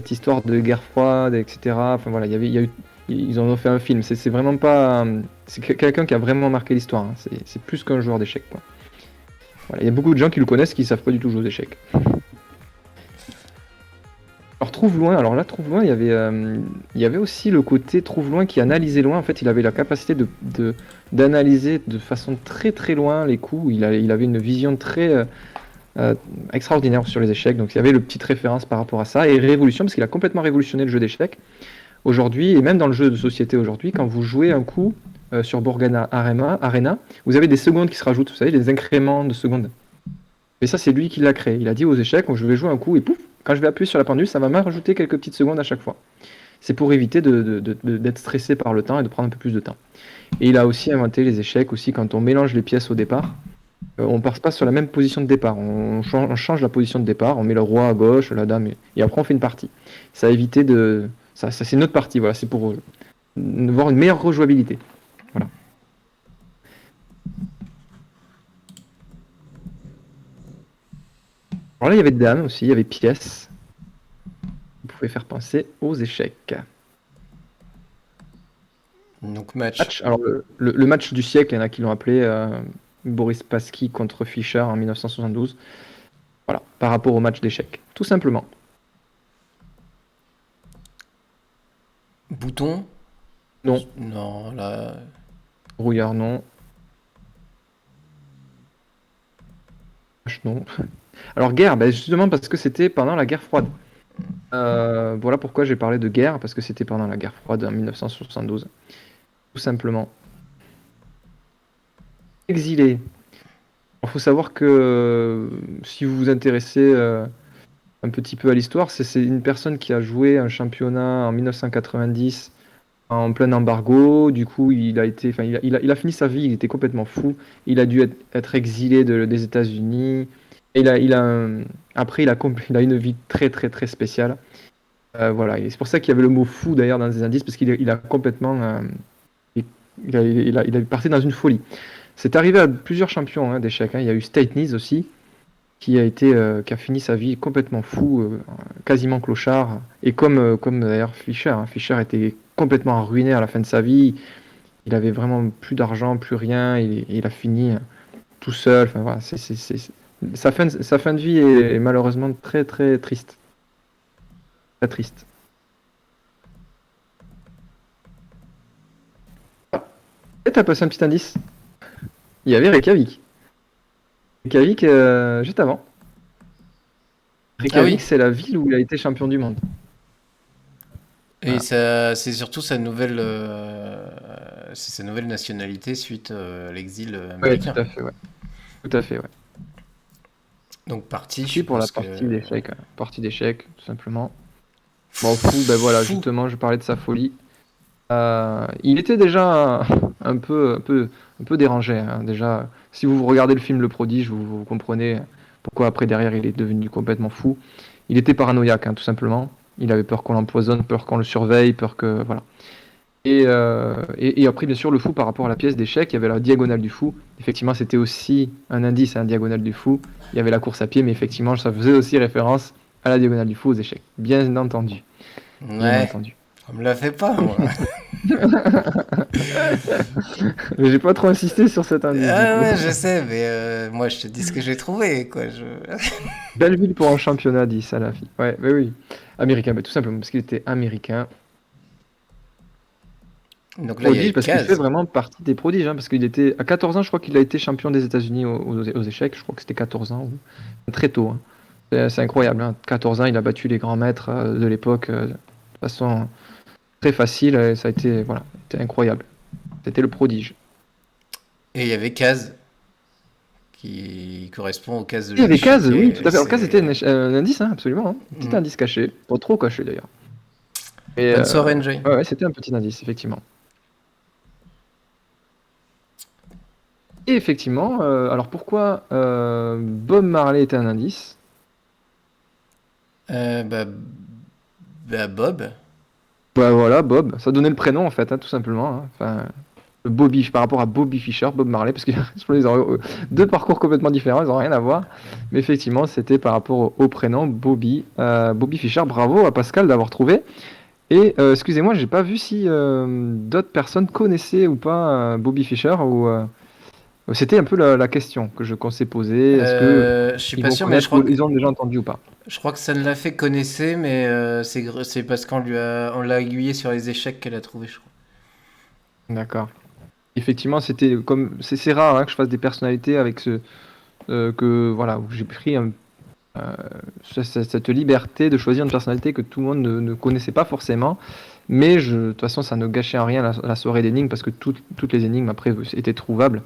histoire de guerre froide, etc. Enfin voilà, il y a eu, ils en ont fait un film. C'est vraiment pas, c'est quelqu'un qui a vraiment marqué l'histoire. Hein. C'est plus qu'un joueur d'échecs, quoi. Voilà, il y a beaucoup de gens qui le connaissent qui savent pas du tout jouer aux échecs. Alors Trouve Loin, alors là Trouve Loin, il y avait aussi le côté Trouve Loin qui analysait loin. En fait, il avait la capacité d'analyser de façon très très loin les coups. Il avait une vision très euh, extraordinaire sur les échecs. Donc il y avait le petite référence par rapport à ça. Et Révolution, parce qu'il a complètement révolutionné le jeu d'échecs aujourd'hui, et même dans le jeu de société aujourd'hui, quand vous jouez un coup sur Borgana Arena, vous avez des secondes qui se rajoutent, vous savez, des incréments de secondes. Et ça, c'est lui qui l'a créé. Il a dit aux échecs, je vais jouer un coup et pouf, quand je vais appuyer sur la pendule, ça va me rajouter quelques petites secondes à chaque fois. C'est pour éviter d'être stressé par le temps et de prendre un peu plus de temps. Et il a aussi inventé les échecs aussi quand on mélange les pièces au départ. On ne passe pas sur la même position de départ. On change la position de départ, on met le roi à gauche, la dame, et après on fait une partie. Ça a évité de. Ça c'est notre partie, voilà, c'est pour avoir une meilleure rejouabilité. Voilà. Alors là, il y avait dames aussi, il y avait pièces. Vous pouvez faire penser aux échecs. Donc match. Match, alors le match du siècle, il y en a qui l'ont appelé Boris Spassky contre Fischer en 1972. Voilà, par rapport au match d'échecs, tout simplement. Bouton. Non, Non là. brouillard, non. Match, non. Alors guerre, ben, justement parce que c'était pendant la guerre froide. Voilà pourquoi j'ai parlé de guerre, parce que c'était pendant la guerre froide en 1972. Tout simplement. Exilé. Il faut savoir que si vous vous intéressez un petit peu à l'histoire, c'est une personne qui a joué un championnat en 1990 en plein embargo. Du coup, enfin, il a fini sa vie, il était complètement fou. Il a dû être exilé des États-Unis. Et après, il a une vie très, très, très spéciale. Voilà, et c'est pour ça qu'il y avait le mot fou d'ailleurs dans les indices, parce qu'il a complètement. Il a parti dans une folie. C'est arrivé à plusieurs champions hein, d'échecs. Hein. Il y a eu State Knees aussi, qui a fini sa vie complètement fou, quasiment clochard. Et comme d'ailleurs Fischer. Hein. Fischer était complètement ruiné à la fin de sa vie. Il avait vraiment plus d'argent, plus rien. Il a fini tout seul. Enfin, voilà, sa fin de vie est malheureusement très très triste. Très triste. Et t'as passé un petit indice. Il y avait Reykjavik. Reykjavik juste avant. Ah Reykjavik, oui. c'est la ville où il a été champion du monde. Et Voilà. ça, c'est surtout c'est sa nouvelle nationalité suite à l'exil Ouais, tout américain. à fait, ouais. Tout à fait, ouais. Donc parti, je Parti pour la suppose que partie d'échecs, partie d'échecs, tout simplement. Bon, fou, ben voilà, fou. justement, je parlais de sa folie. Il était déjà un peu, un peu, un peu dérangé, hein. Déjà, si vous regardez le film Le Prodige, vous comprenez pourquoi après derrière il est devenu complètement fou. Il était paranoïaque, hein, tout simplement. Il avait peur qu'on l'empoisonne, peur qu'on le surveille, peur que voilà. Et après, bien sûr, le fou par rapport à la pièce d'échecs, il y avait la diagonale du fou. Effectivement, c'était aussi un indice, un diagonale du fou. Il y avait la course à pied, mais effectivement, ça faisait aussi référence à la diagonale du fou aux échecs. Bien entendu, bien Ouais, entendu. on me la fait pas, moi. Mais j'ai pas trop insisté sur cet indice, du Ah coup. ouais, je sais, mais moi je te dis ce que j'ai trouvé, quoi. Belle ville pour un championnat, dit Salafi. Ouais, mais oui. Américain, bah, tout simplement, parce qu'il était américain. Donc là, il y Prodige, avait parce qu'il fait Kaz. vraiment partie des prodiges, hein, parce qu'il était à 14 ans, je crois qu'il a été champion des États-Unis aux échecs. Je crois que c'était 14 ans, très tôt, hein. C'est incroyable, hein. 14 ans, il a battu les grands maîtres de l'époque de façon très facile. Et ça a été, voilà, c'était incroyable. C'était le prodige. Et il y avait Kaz, qui correspond au Kaz de Il y avait Kaz, oui, l'échiquier. tout Et à fait. Alors Kaz, c'était c'est. un indice, hein, absolument, hein. Un petit Hmm. indice caché, pas trop caché d'ailleurs. Et Bonne soirée, Enjoy. ouais, ouais, c'était un petit indice, effectivement. Et effectivement, alors pourquoi Bob Marley était un indice? Euh, bah, Bob. Bah voilà, Bob, ça donnait le prénom en fait, hein, tout simplement, hein. Enfin, Bobby, par rapport à Bobby Fischer, Bob Marley, parce qu'ils ont deux parcours complètement différents, ils n'ont rien à voir. Mais effectivement, c'était par rapport au prénom Bobby. Bobby Fischer, bravo à Pascal d'avoir trouvé. Et excusez-moi, j'ai pas vu si d'autres personnes connaissaient ou pas Bobby Fischer ou c'était un peu la question qu'on s'est posée. Est-ce que Je suis ils pas vont sûr, mais connaître ou ils ont déjà entendu ou pas? je crois que ça ne l'a fait connaisser, mais c'est parce on l'a aiguillé sur les échecs qu'elle a trouvé, je crois. D'accord. Effectivement, c'était comme c'est rare, hein, que je fasse des personnalités avec que voilà où j'ai pris euh, cette liberté de choisir une personnalité que tout le monde ne connaissait pas forcément. Mais de toute façon, ça ne gâchait en rien la soirée d'énigmes parce que toutes les énigmes après étaient trouvables.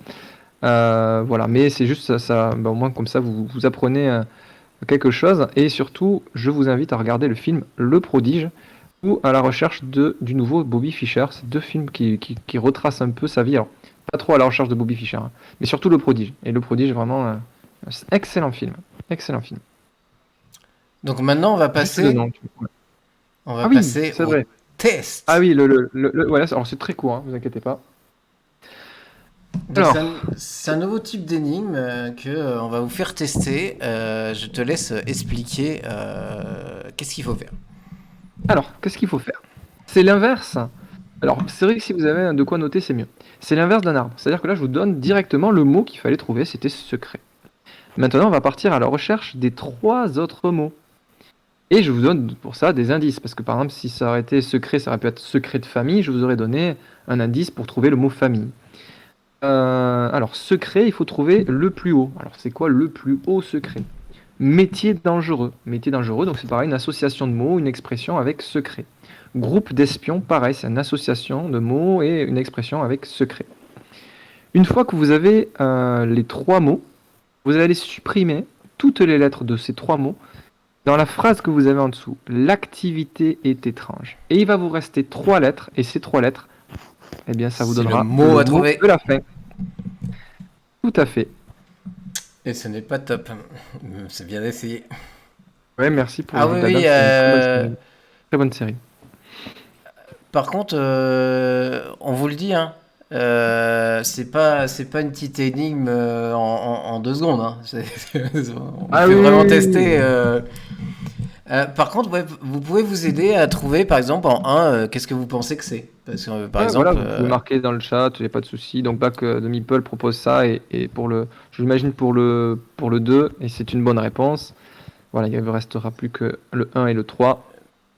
Voilà, mais c'est juste bah, au moins comme ça vous apprenez quelque chose et surtout je vous invite à regarder le film Le Prodige ou à la recherche du nouveau Bobby Fischer. C'est deux films qui retracent un peu sa vie. Alors, pas trop à la recherche de Bobby Fischer, hein, mais surtout Le Prodige. Et Le Prodige, vraiment, c'est un excellent film. Excellent film. Donc maintenant, Juste le nom. on va Ah oui, passer c'est au vrai. Ah test. oui, voilà, alors c'est très court, hein, vous inquiétez pas. Donc Alors, c'est un nouveau type d'énigme que on va vous faire tester. Je te laisse expliquer qu'est-ce qu'il faut faire. qu'est-ce qu'il faut faire? C'est l'inverse. Alors, c'est vrai que si vous avez de quoi noter, c'est mieux. C'est l'inverse d'un arbre. C'est-à-dire que là, je vous donne directement le mot qu'il fallait trouver, c'était secret. Maintenant, on va partir à la recherche des trois autres mots. Et je vous donne pour ça des indices. Parce que par exemple, si ça aurait été secret, ça aurait pu être secret de famille, je vous aurais donné un indice pour trouver le mot famille. Alors, secret, il faut trouver le plus haut. Alors, c'est quoi le plus haut secret? Métier dangereux. Métier dangereux, donc c'est pareil, une association de mots, une expression avec secret. Groupe d'espions, pareil, c'est une association de mots et une expression avec secret. Une fois que vous avez les trois mots, vous allez supprimer toutes les lettres de ces trois mots dans la phrase que vous avez en dessous. L'activité est étrange. Et il va vous rester trois lettres, et ces trois lettres, eh bien, ça vous C'est le donnera mot le à mot trouver. de la fin. Tout à fait. Et ce n'est pas top. C'est bien essayé. Ouais, merci pour Ah l'avis oui, de la oui. dame, c'est une très bonne série. Très bonne série. Par contre, on vous le dit, hein. C'est pas une petite énigme en 2 secondes, hein. On vous Ah fait oui, vraiment oui, oui, tester. oui. Par contre, ouais, vous pouvez vous aider à trouver, par exemple, en un, qu'est-ce que vous pensez que c'est? Parce que, par Ouais, voilà, exemple, vous pouvez marquer dans le chat, il n'y a pas de souci. Donc Back de Meeple propose ça et je l'imagine pour le 2 et c'est une bonne réponse. Voilà, il ne restera plus que le 1 et le 3.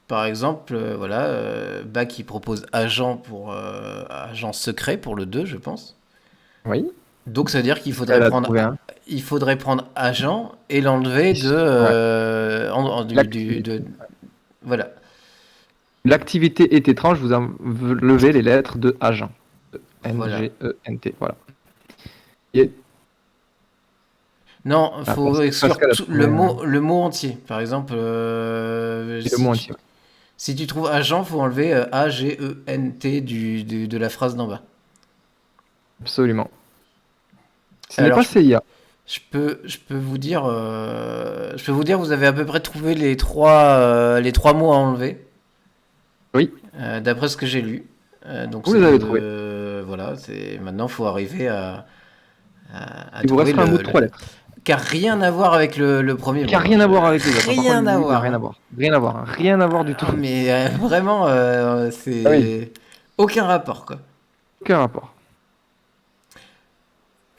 par exemple, voilà, Bach il propose agent agent secret pour le 2, je pense. Oui. Donc ça veut dire Elle a trouvé un. il faudrait prendre agent et l'enlever Ouais. voilà. L'activité est étrange, vous enlevez les lettres de agent. Voilà. N-G-E-N-T, voilà. Et Non, faut exclure Pascal a tout trouvé le mot entier. Par exemple, le mot entier. si tu trouves agent, faut enlever A-G-E-N-T de la phrase d'en bas. Absolument. Ce n'est Alors, pas CIA. je peux vous dire, vous avez à peu près trouvé les trois mots à enlever, Oui, d'après ce que j'ai lu. Donc vous les avez trouvés. voilà, maintenant faut arriver à Il vous trouver restera un mot de 3 lettres. qui a rien à voir avec le premier Qui n'a mot. Hein. rien à voir avec les autres. Par contre, Rien à lui, il n'a voir. rien Hein. à voir. Rien à voir. Rien à voir du tout. Ah, mais vraiment, Ah oui, c'est aucun rapport quoi. aucun rapport.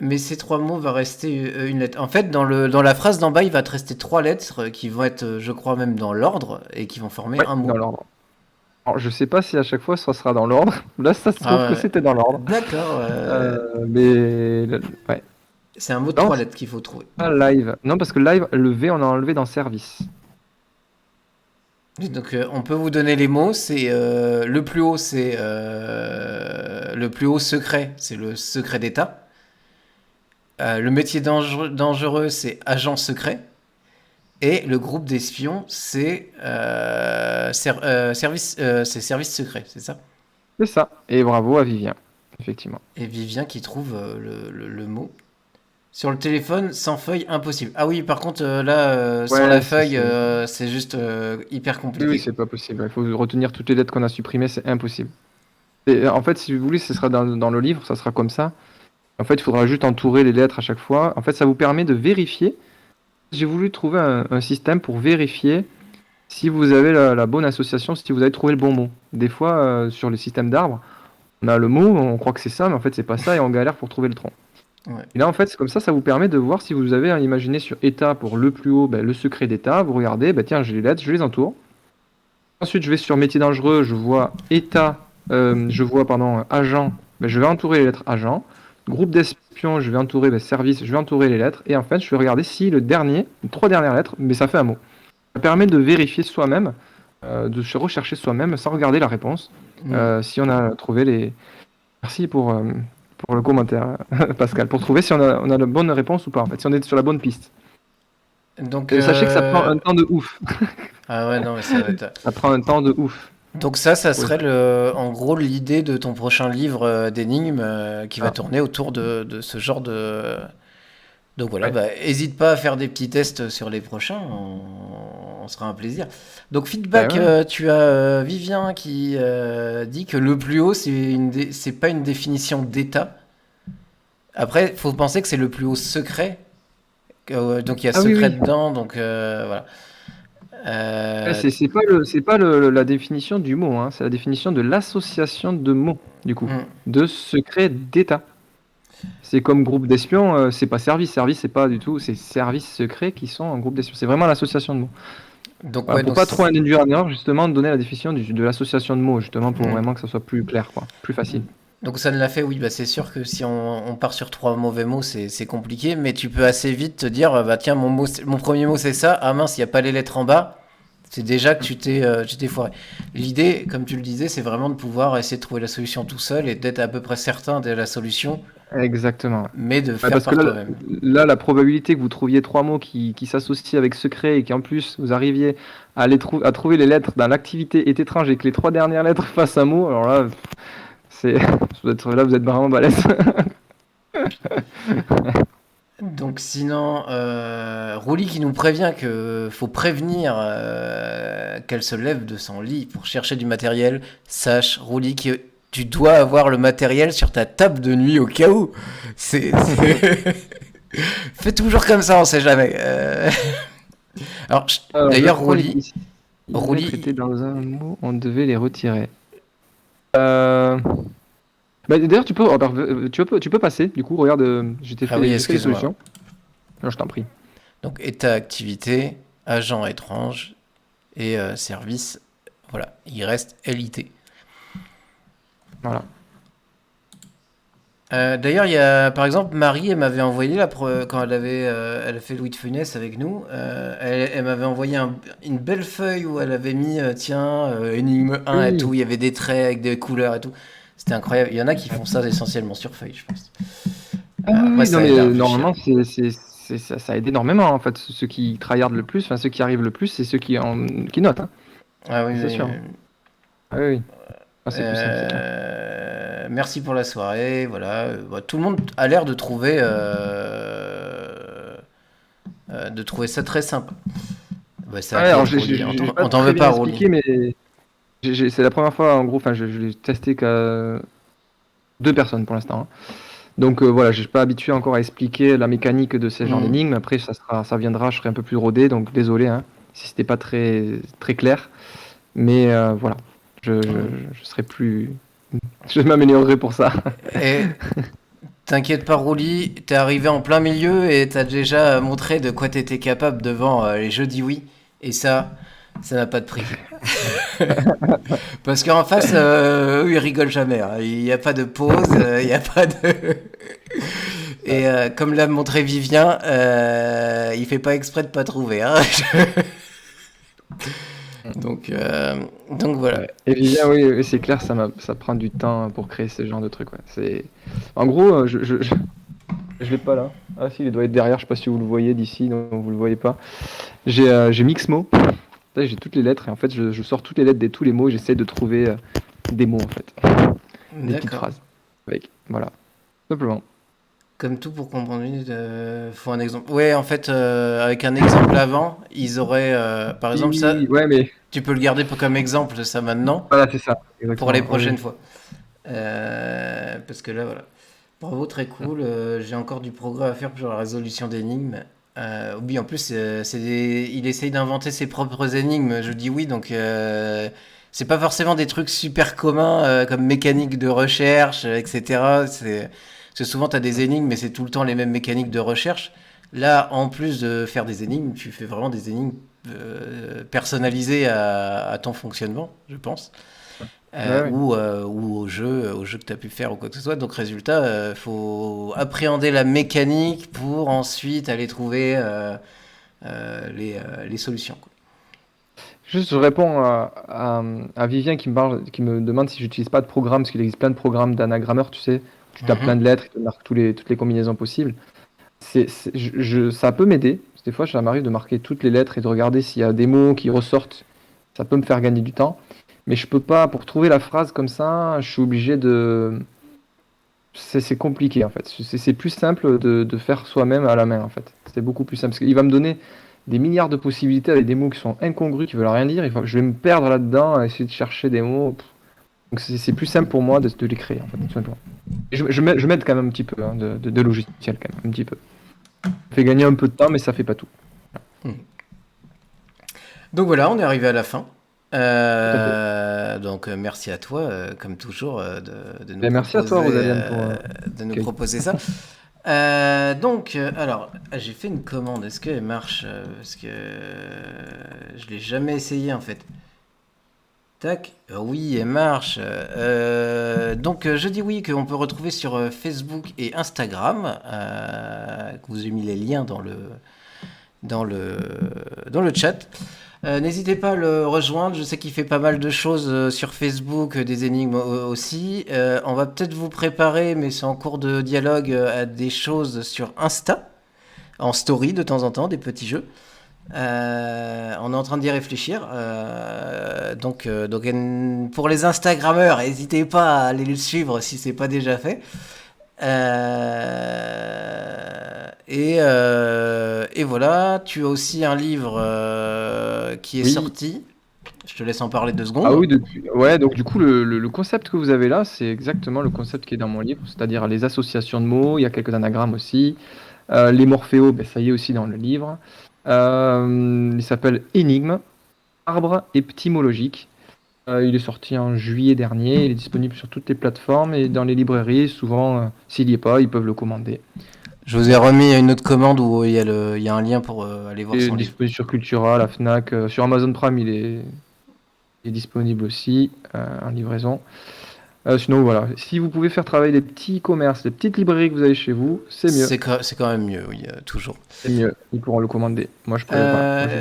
Mais ces trois mots va rester une lettre. En fait, dans la phrase d'en bas, il va te rester trois lettres qui vont être, je crois même dans l'ordre et qui vont former Ouais, un dans mot. l'ordre. Alors, je sais pas si à chaque fois ça sera dans l'ordre. Là, ça se trouve Ah que ouais. c'était dans l'ordre. D'accord. Ouais. C'est un mot de Non, trois c'est lettres qu'il faut trouver. pas live. Non, parce que live, le V, on a enlevé dans service. Et donc, on peut vous donner les mots. C'est le plus haut, c'est le plus haut secret, c'est le secret d'État. Le métier dangereux, c'est agent secret. Et le groupe d'espions, c'est c'est service secret, c'est ça? C'est ça. Et bravo à Vivien, effectivement. Et Vivien qui trouve le mot. Sur le téléphone, sans feuille, impossible. Ah oui, par contre, là, sans la Ouais, feuille, c'est juste hyper oui, compliqué. c'est pas possible. Il faut retenir toutes les lettres qu'on a supprimées, c'est impossible. Et, en fait, si vous voulez, ce sera dans le livre, ça sera comme ça. En fait, il faudra juste entourer les lettres à chaque fois. En fait, ça vous permet de vérifier. J'ai voulu trouver un système pour vérifier si vous avez la bonne association, si vous avez trouvé le bon mot. Des fois, sur les systèmes d'arbres, on a le mot, on croit que c'est ça, mais en fait, c'est pas ça, et on galère pour trouver le tronc. Ouais. Et là, en fait, c'est comme ça vous permet de voir si vous avez imaginé sur état pour le plus haut, ben, le secret d'état. Vous regardez, ben, tiens, j'ai les lettres, je les entoure. Ensuite, je vais sur métier dangereux, je vois état, pardon, agent, ben, je vais entourer les lettres agent. Groupe d'espions, je vais entourer service, je vais entourer les lettres. Et en fait, je vais regarder si le dernier, les 3 dernières lettres, mais ça fait un mot. Ça permet de vérifier soi-même, de se rechercher soi-même sans regarder la réponse. Mm. Si on a trouvé les. Merci pour le commentaire, Pascal, pour trouver si on a la bonne réponse ou pas, en fait, si on est sur la bonne piste. Donc, Sachez que ça prend un temps de ouf. ah ouais, non, mais ça va être. Ça prend un temps de ouf. Donc ça Oui. serait en gros l'idée de ton prochain livre d'énigmes qui va Ah, tourner autour de ce genre de. Donc voilà, ouais. bah, hésite pas à faire des petits tests sur les prochains, on sera un plaisir. Donc Ben feedback, ouais. tu as Vivien qui dit que le plus haut c'est pas une définition d'état. Après, faut penser que c'est le plus haut secret, donc il y a Ah oui, secret oui. dedans, donc voilà. Ouais, Euh, c'est pas la définition du mot, hein, c'est la définition de l'association de mots, du coup, hmm. de secret d'État. C'est comme groupe d'espions, c'est pas service, service c'est pas du tout, c'est services secrets qui sont un groupe d'espions. C'est vraiment l'association de mots. Donc Voilà, ouais, pour pas trop induire en erreur, justement, donner la définition de l'association de mots, justement, pour hmm. vraiment que ça soit plus clair, quoi, plus facile. Donc ça ne l'a fait, oui, bah c'est sûr que si on part sur trois mauvais mots, c'est compliqué, mais tu peux assez vite te dire, bah tiens, mon premier mot c'est ça, ah mince, il n'y a pas les lettres en bas, c'est déjà que tu t'es foiré. L'idée, comme tu le disais, c'est vraiment de pouvoir essayer de trouver la solution tout seul et d'être à peu près certain de la solution, Exactement. mais de Ouais, faire parce que par là, toi-même. la probabilité que vous trouviez 3 mots qui s'associent avec secret et qu'en plus vous arriviez à trouver les lettres dans l'activité est étrange et que les 3 dernières lettres fassent un mot, alors là, c'est, là, vous êtes vraiment balèze. Donc sinon, Rouli qui nous prévient que faut prévenir qu'elle se lève de son lit pour chercher du matériel. Sache, Rouli, que tu dois avoir le matériel sur ta table de nuit au cas où. Fais toujours comme ça, on sait jamais. Alors, Alors, je d'ailleurs, relis ici. Si les lettres étaient Rouli, dans un mot, on devait les retirer. Euh, Bah, d'ailleurs, tu peux passer. Du coup, regarde, ah oui, j'ai fait les excuse-moi. solutions. Non, je t'en prie. Donc, état, activité, agent étrange et service. Voilà, il reste LIT. Voilà. D'ailleurs, il y a, par exemple, Marie, elle m'avait envoyé, quand elle a fait Louis de Funès avec nous, elle m'avait envoyé une belle feuille où elle avait mis, tiens, énigme 1 et tout, Oui. il y avait des traits avec des couleurs et tout. C'était incroyable. Il y en a qui font ça essentiellement sur feuille, je pense. Ah oui, Après, oui, non, ça mais aide à réfléchir. normalement, ça aide énormément, en fait. Ceux qui tryhardent le plus, enfin, ceux qui arrivent le plus, c'est ceux qui notent, hein. Ah oui, Ça, c'est oui, sûr, hein. oui. Ah oui, oui. Ah, c'est plus simple, c'est clair. Merci pour la soirée. Voilà. Bah, tout le monde a l'air de trouver ça très sympa. Bah, ça Ouais, a alors, quel Rolly? j'ai pas On t'en très veut bien pas, Rolly. expliqué, mais c'est la première fois, en gros, enfin, je l'ai testé qu'à 2 personnes pour l'instant, hein. Donc voilà, je suis pas habitué encore à expliquer la mécanique de ces genres Hmm. d'énigmes. Après, ça viendra, je serai un peu plus rodé, donc désolé, hein, si c'était pas très, très clair. Mais voilà, je serai plus. Je m'améliorerai pour ça. Et t'inquiète pas, Rolly, t'es arrivé en plein milieu et t'as déjà montré de quoi t'étais capable devant les jeux dis oui. Et ça n'a pas de prix. Parce qu'en face, eux, ils rigolent jamais, hein. Il n'y a pas de pause, il n'y a pas de. Et comme l'a montré Vivien, il fait pas exprès de pas trouver, hein. Donc, euh, donc voilà. Ouais. Et Vivien, oui, oui, c'est clair, ça prend du temps pour créer ce genre de truc. Ouais. En gros, je l'ai pas là. Ah si, il doit être derrière, je sais pas si vous le voyez d'ici, non, vous le voyez pas. J'ai Mixmo. Là, j'ai toutes les lettres et en fait, je sors toutes les lettres de tous les mots et j'essaie de trouver des mots en fait, des petites D'accord. phrases avec. Voilà, simplement. Comme tout pour comprendre une, faut un exemple. Ouais, en fait, avec un exemple avant, ils auraient, par Oui, exemple, oui, ça, oui, ouais, mais tu peux le garder comme exemple, ça maintenant, voilà, c'est ça, pour les exactement. Oui, prochaines fois. Parce que là, voilà. Bravo, très oui. cool. J'ai encore du progrès à faire sur la résolution d'énigmes. Oui, en plus, il essaye d'inventer ses propres énigmes. Je dis oui, donc c'est pas forcément des trucs super communs comme mécanique de recherche, etc. C'est souvent tu as des énigmes, mais c'est tout le temps les mêmes mécaniques de recherche. Là, en plus de faire des énigmes, tu fais vraiment des énigmes personnalisées à ton fonctionnement, je pense. Ouais, ouais. Ou au jeu que tu as pu faire ou quoi que ce soit. Donc, résultat, faut appréhender la mécanique pour ensuite aller trouver les solutions, quoi. Juste, je réponds à Vivien qui me demande si j'utilise pas de programme, parce qu'il existe plein de programmes d'anagrammeur, tu sais, tu tapes plein Mhm. de lettres, il te marque toutes les combinaisons possibles. Ça peut m'aider. Des fois, ça m'arrive de marquer toutes les lettres et de regarder s'il y a des mots qui ressortent. Ça peut me faire gagner du temps. Mais je peux pas, pour trouver la phrase comme ça, je suis obligé de. C'est compliqué en fait. C'est plus simple de faire soi-même à la main en fait. C'est beaucoup plus simple. Parce qu'il va me donner des milliards de possibilités avec des mots qui sont incongrus, qui veulent rien dire. Je vais me perdre là-dedans à essayer de chercher des mots. Donc c'est plus simple pour moi de les créer en fait, tout simplement. Et je m'aide quand même un petit peu hein, de logiciel quand même, un petit peu. Ça fait gagner un peu de temps, mais ça fait pas tout. Donc voilà, on est arrivé à la fin. Tout à fait. Donc merci à toi, comme toujours, Ben, merci à toi, Rosaliane, pour de nous l'accueil. proposer ça. Alors, j'ai fait une commande. Est-ce qu'elle marche? Parce que je l'ai jamais essayé en fait. Tac, oui, elle marche. Je dis oui qu'on peut retrouver sur Facebook et Instagram. Que vous ai mis les liens dans le, dans le chat. N'hésitez pas à le rejoindre. Je sais qu'il fait pas mal de choses sur Facebook, des énigmes aussi. On va peut-être vous préparer, mais c'est en cours de dialogue, à des choses sur Insta, en story de temps en temps, des petits jeux. On est en train d'y réfléchir. Pour les Instagrammeurs, n'hésitez pas à aller le suivre si c'est pas déjà fait. Et voilà, tu as aussi un livre qui est Oui. sorti. Je te laisse en parler 2 secondes. Ah oui, ouais, donc du coup, le concept que vous avez là, c'est exactement le concept qui est dans mon livre, c'est-à-dire les associations de mots, il y a quelques anagrammes aussi. Les morphéos, ben, ça y est aussi dans le livre. Il s'appelle Énigme, arbre étymologique. Il est sorti en juillet dernier, il est disponible sur toutes les plateformes et dans les librairies. Souvent, s'il n'y est pas, ils peuvent le commander. Je vous ai remis une autre commande où il y a un lien pour aller Il voir est son livre. disponible sur Cultura, la Fnac, sur Amazon Prime, il est disponible aussi en livraison. Sinon, voilà, si vous pouvez faire travailler les petits commerces, les petites librairies que vous avez chez vous, c'est mieux. C'est quand même mieux, oui, toujours. C'est mieux. Ils pourront le commander. Moi, je pourrais pas. Moi,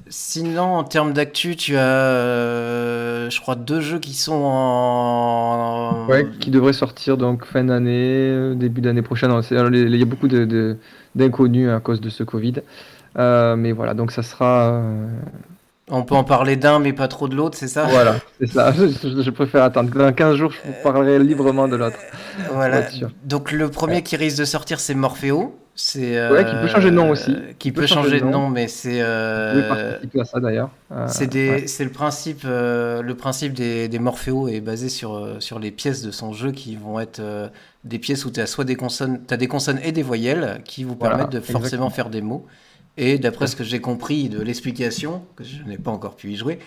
Sinon, en termes d'actu, tu as, je crois, deux jeux qui sont ouais, qui devrait sortir donc fin d'année, début d'année prochaine. Alors, il y a beaucoup d'inconnus à cause de ce Covid. Mais voilà, donc ça sera. On peut en parler d'un, mais pas trop de l'autre, c'est ça? Voilà, c'est ça. Je préfère attendre. Dans 15 jours, je vous parlerai librement de l'autre, pour Voilà. être sûr. Donc le premier qui risque de sortir, c'est Morpheo. C'est Ouais, qui peut changer de nom aussi. qui Qui peut peut changer de changer de nom. nom, mais c'est Vous pouvez participer à ça d'ailleurs. Ouais. c'est le principe des Morpheo est basé sur les pièces de son jeu qui vont être des pièces où tu as soit t'as des consonnes et des voyelles qui vous permettent Voilà, de forcément exactement. faire des mots. Et Tout d'après à ce que fait. j'ai compris de l'explication, que je n'ai pas encore pu y jouer,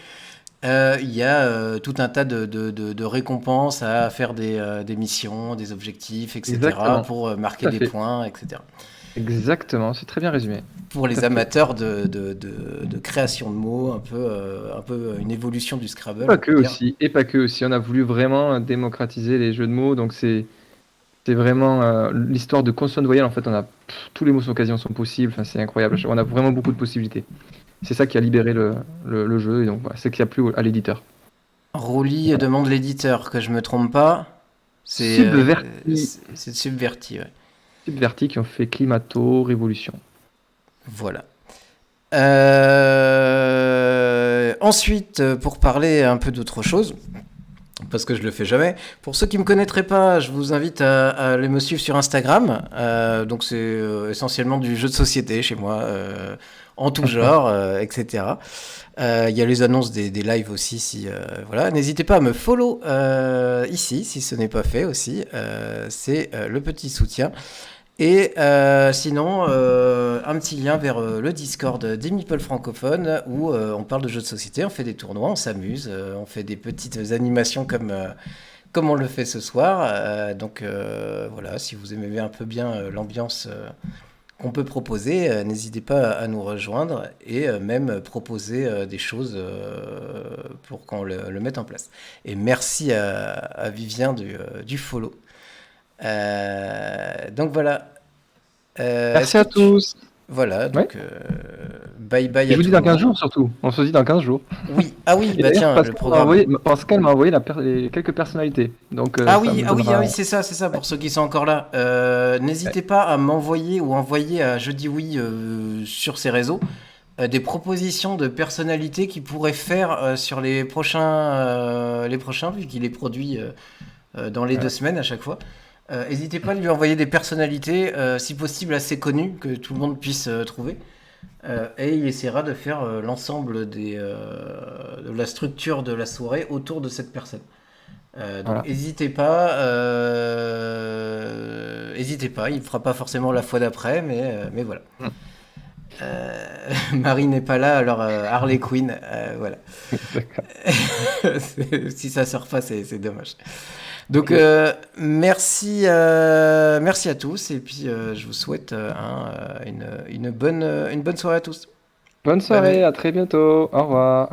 il y a tout un tas de récompenses à faire des missions, des objectifs, etc. Exactement. pour Tout marquer à des fait. points, etc. Exactement. C'est très bien résumé. Pour Tout les à fait. amateurs de création de mots, un peu une évolution du Et Scrabble, pas on que peut dire. aussi. Et pas que aussi. On a voulu vraiment démocratiser les jeux de mots. Donc c'est vraiment l'histoire de consonnes voyelles. En fait, tous les mots sur occasion sont possibles. Enfin, c'est incroyable. On a vraiment beaucoup de possibilités. C'est ça qui a libéré le jeu. Et donc, voilà, c'est qu'il n'y a plus à l'éditeur. Rowley Voilà. demande l'éditeur, que je me trompe pas. Subverti, C'est Subverti, ouais. Subverti qui ont fait Climato, Révolution. Voilà. Ensuite, pour parler un peu d'autre chose, parce que je le fais jamais. Pour ceux qui me connaîtraient pas, je vous invite à aller me suivre sur Instagram. Donc c'est essentiellement du jeu de société chez moi, en tout genre, etc. Il y a les annonces des lives aussi. Si voilà, n'hésitez pas à me follow ici si ce n'est pas fait aussi. C'est le petit soutien. Et sinon, un petit lien vers le Discord des Meeple francophones où on parle de jeux de société, on fait des tournois, on s'amuse, on fait des petites animations comme on le fait ce soir. Donc voilà, si vous aimez un peu bien l'ambiance qu'on peut proposer, n'hésitez pas à nous rejoindre et même proposer des choses pour qu'on le mette en place. Et merci à Vivien du follow. Donc voilà. Est-ce Merci que à tu... tous. Voilà, Ouais. donc bye bye Et je à vous dis tout le dans 15 monde. jours surtout. On se dit dans 15 jours. Oui, ah oui, Et bah d'ailleurs, tiens, le programme. Pascal m'a envoyé quelques personnalités. Donc ça me Ah donnera. oui, c'est ça, Ouais. pour ceux qui sont encore là. Ouais. N'hésitez pas à m'envoyer ou envoyer à Je dis oui sur ces réseaux des propositions de personnalités qui pourraient faire sur les prochains, vu qu'il est produit dans les deux Ouais. semaines à chaque fois. N'hésitez pas à lui envoyer des personnalités, si possible assez connues, que tout le monde puisse trouver. Et il essaiera de faire l'ensemble de la structure de la soirée autour de cette personne. Donc Voilà. n'hésitez pas, il ne fera pas forcément la fois d'après, mais voilà. Mm. Marie n'est pas là, alors Harley Quinn, voilà. D'accord. Si ça sort pas, c'est dommage. Donc Ok. merci à tous et puis je vous souhaite une bonne soirée à tous. Bonne Bye bye. soirée, à très bientôt. Au revoir.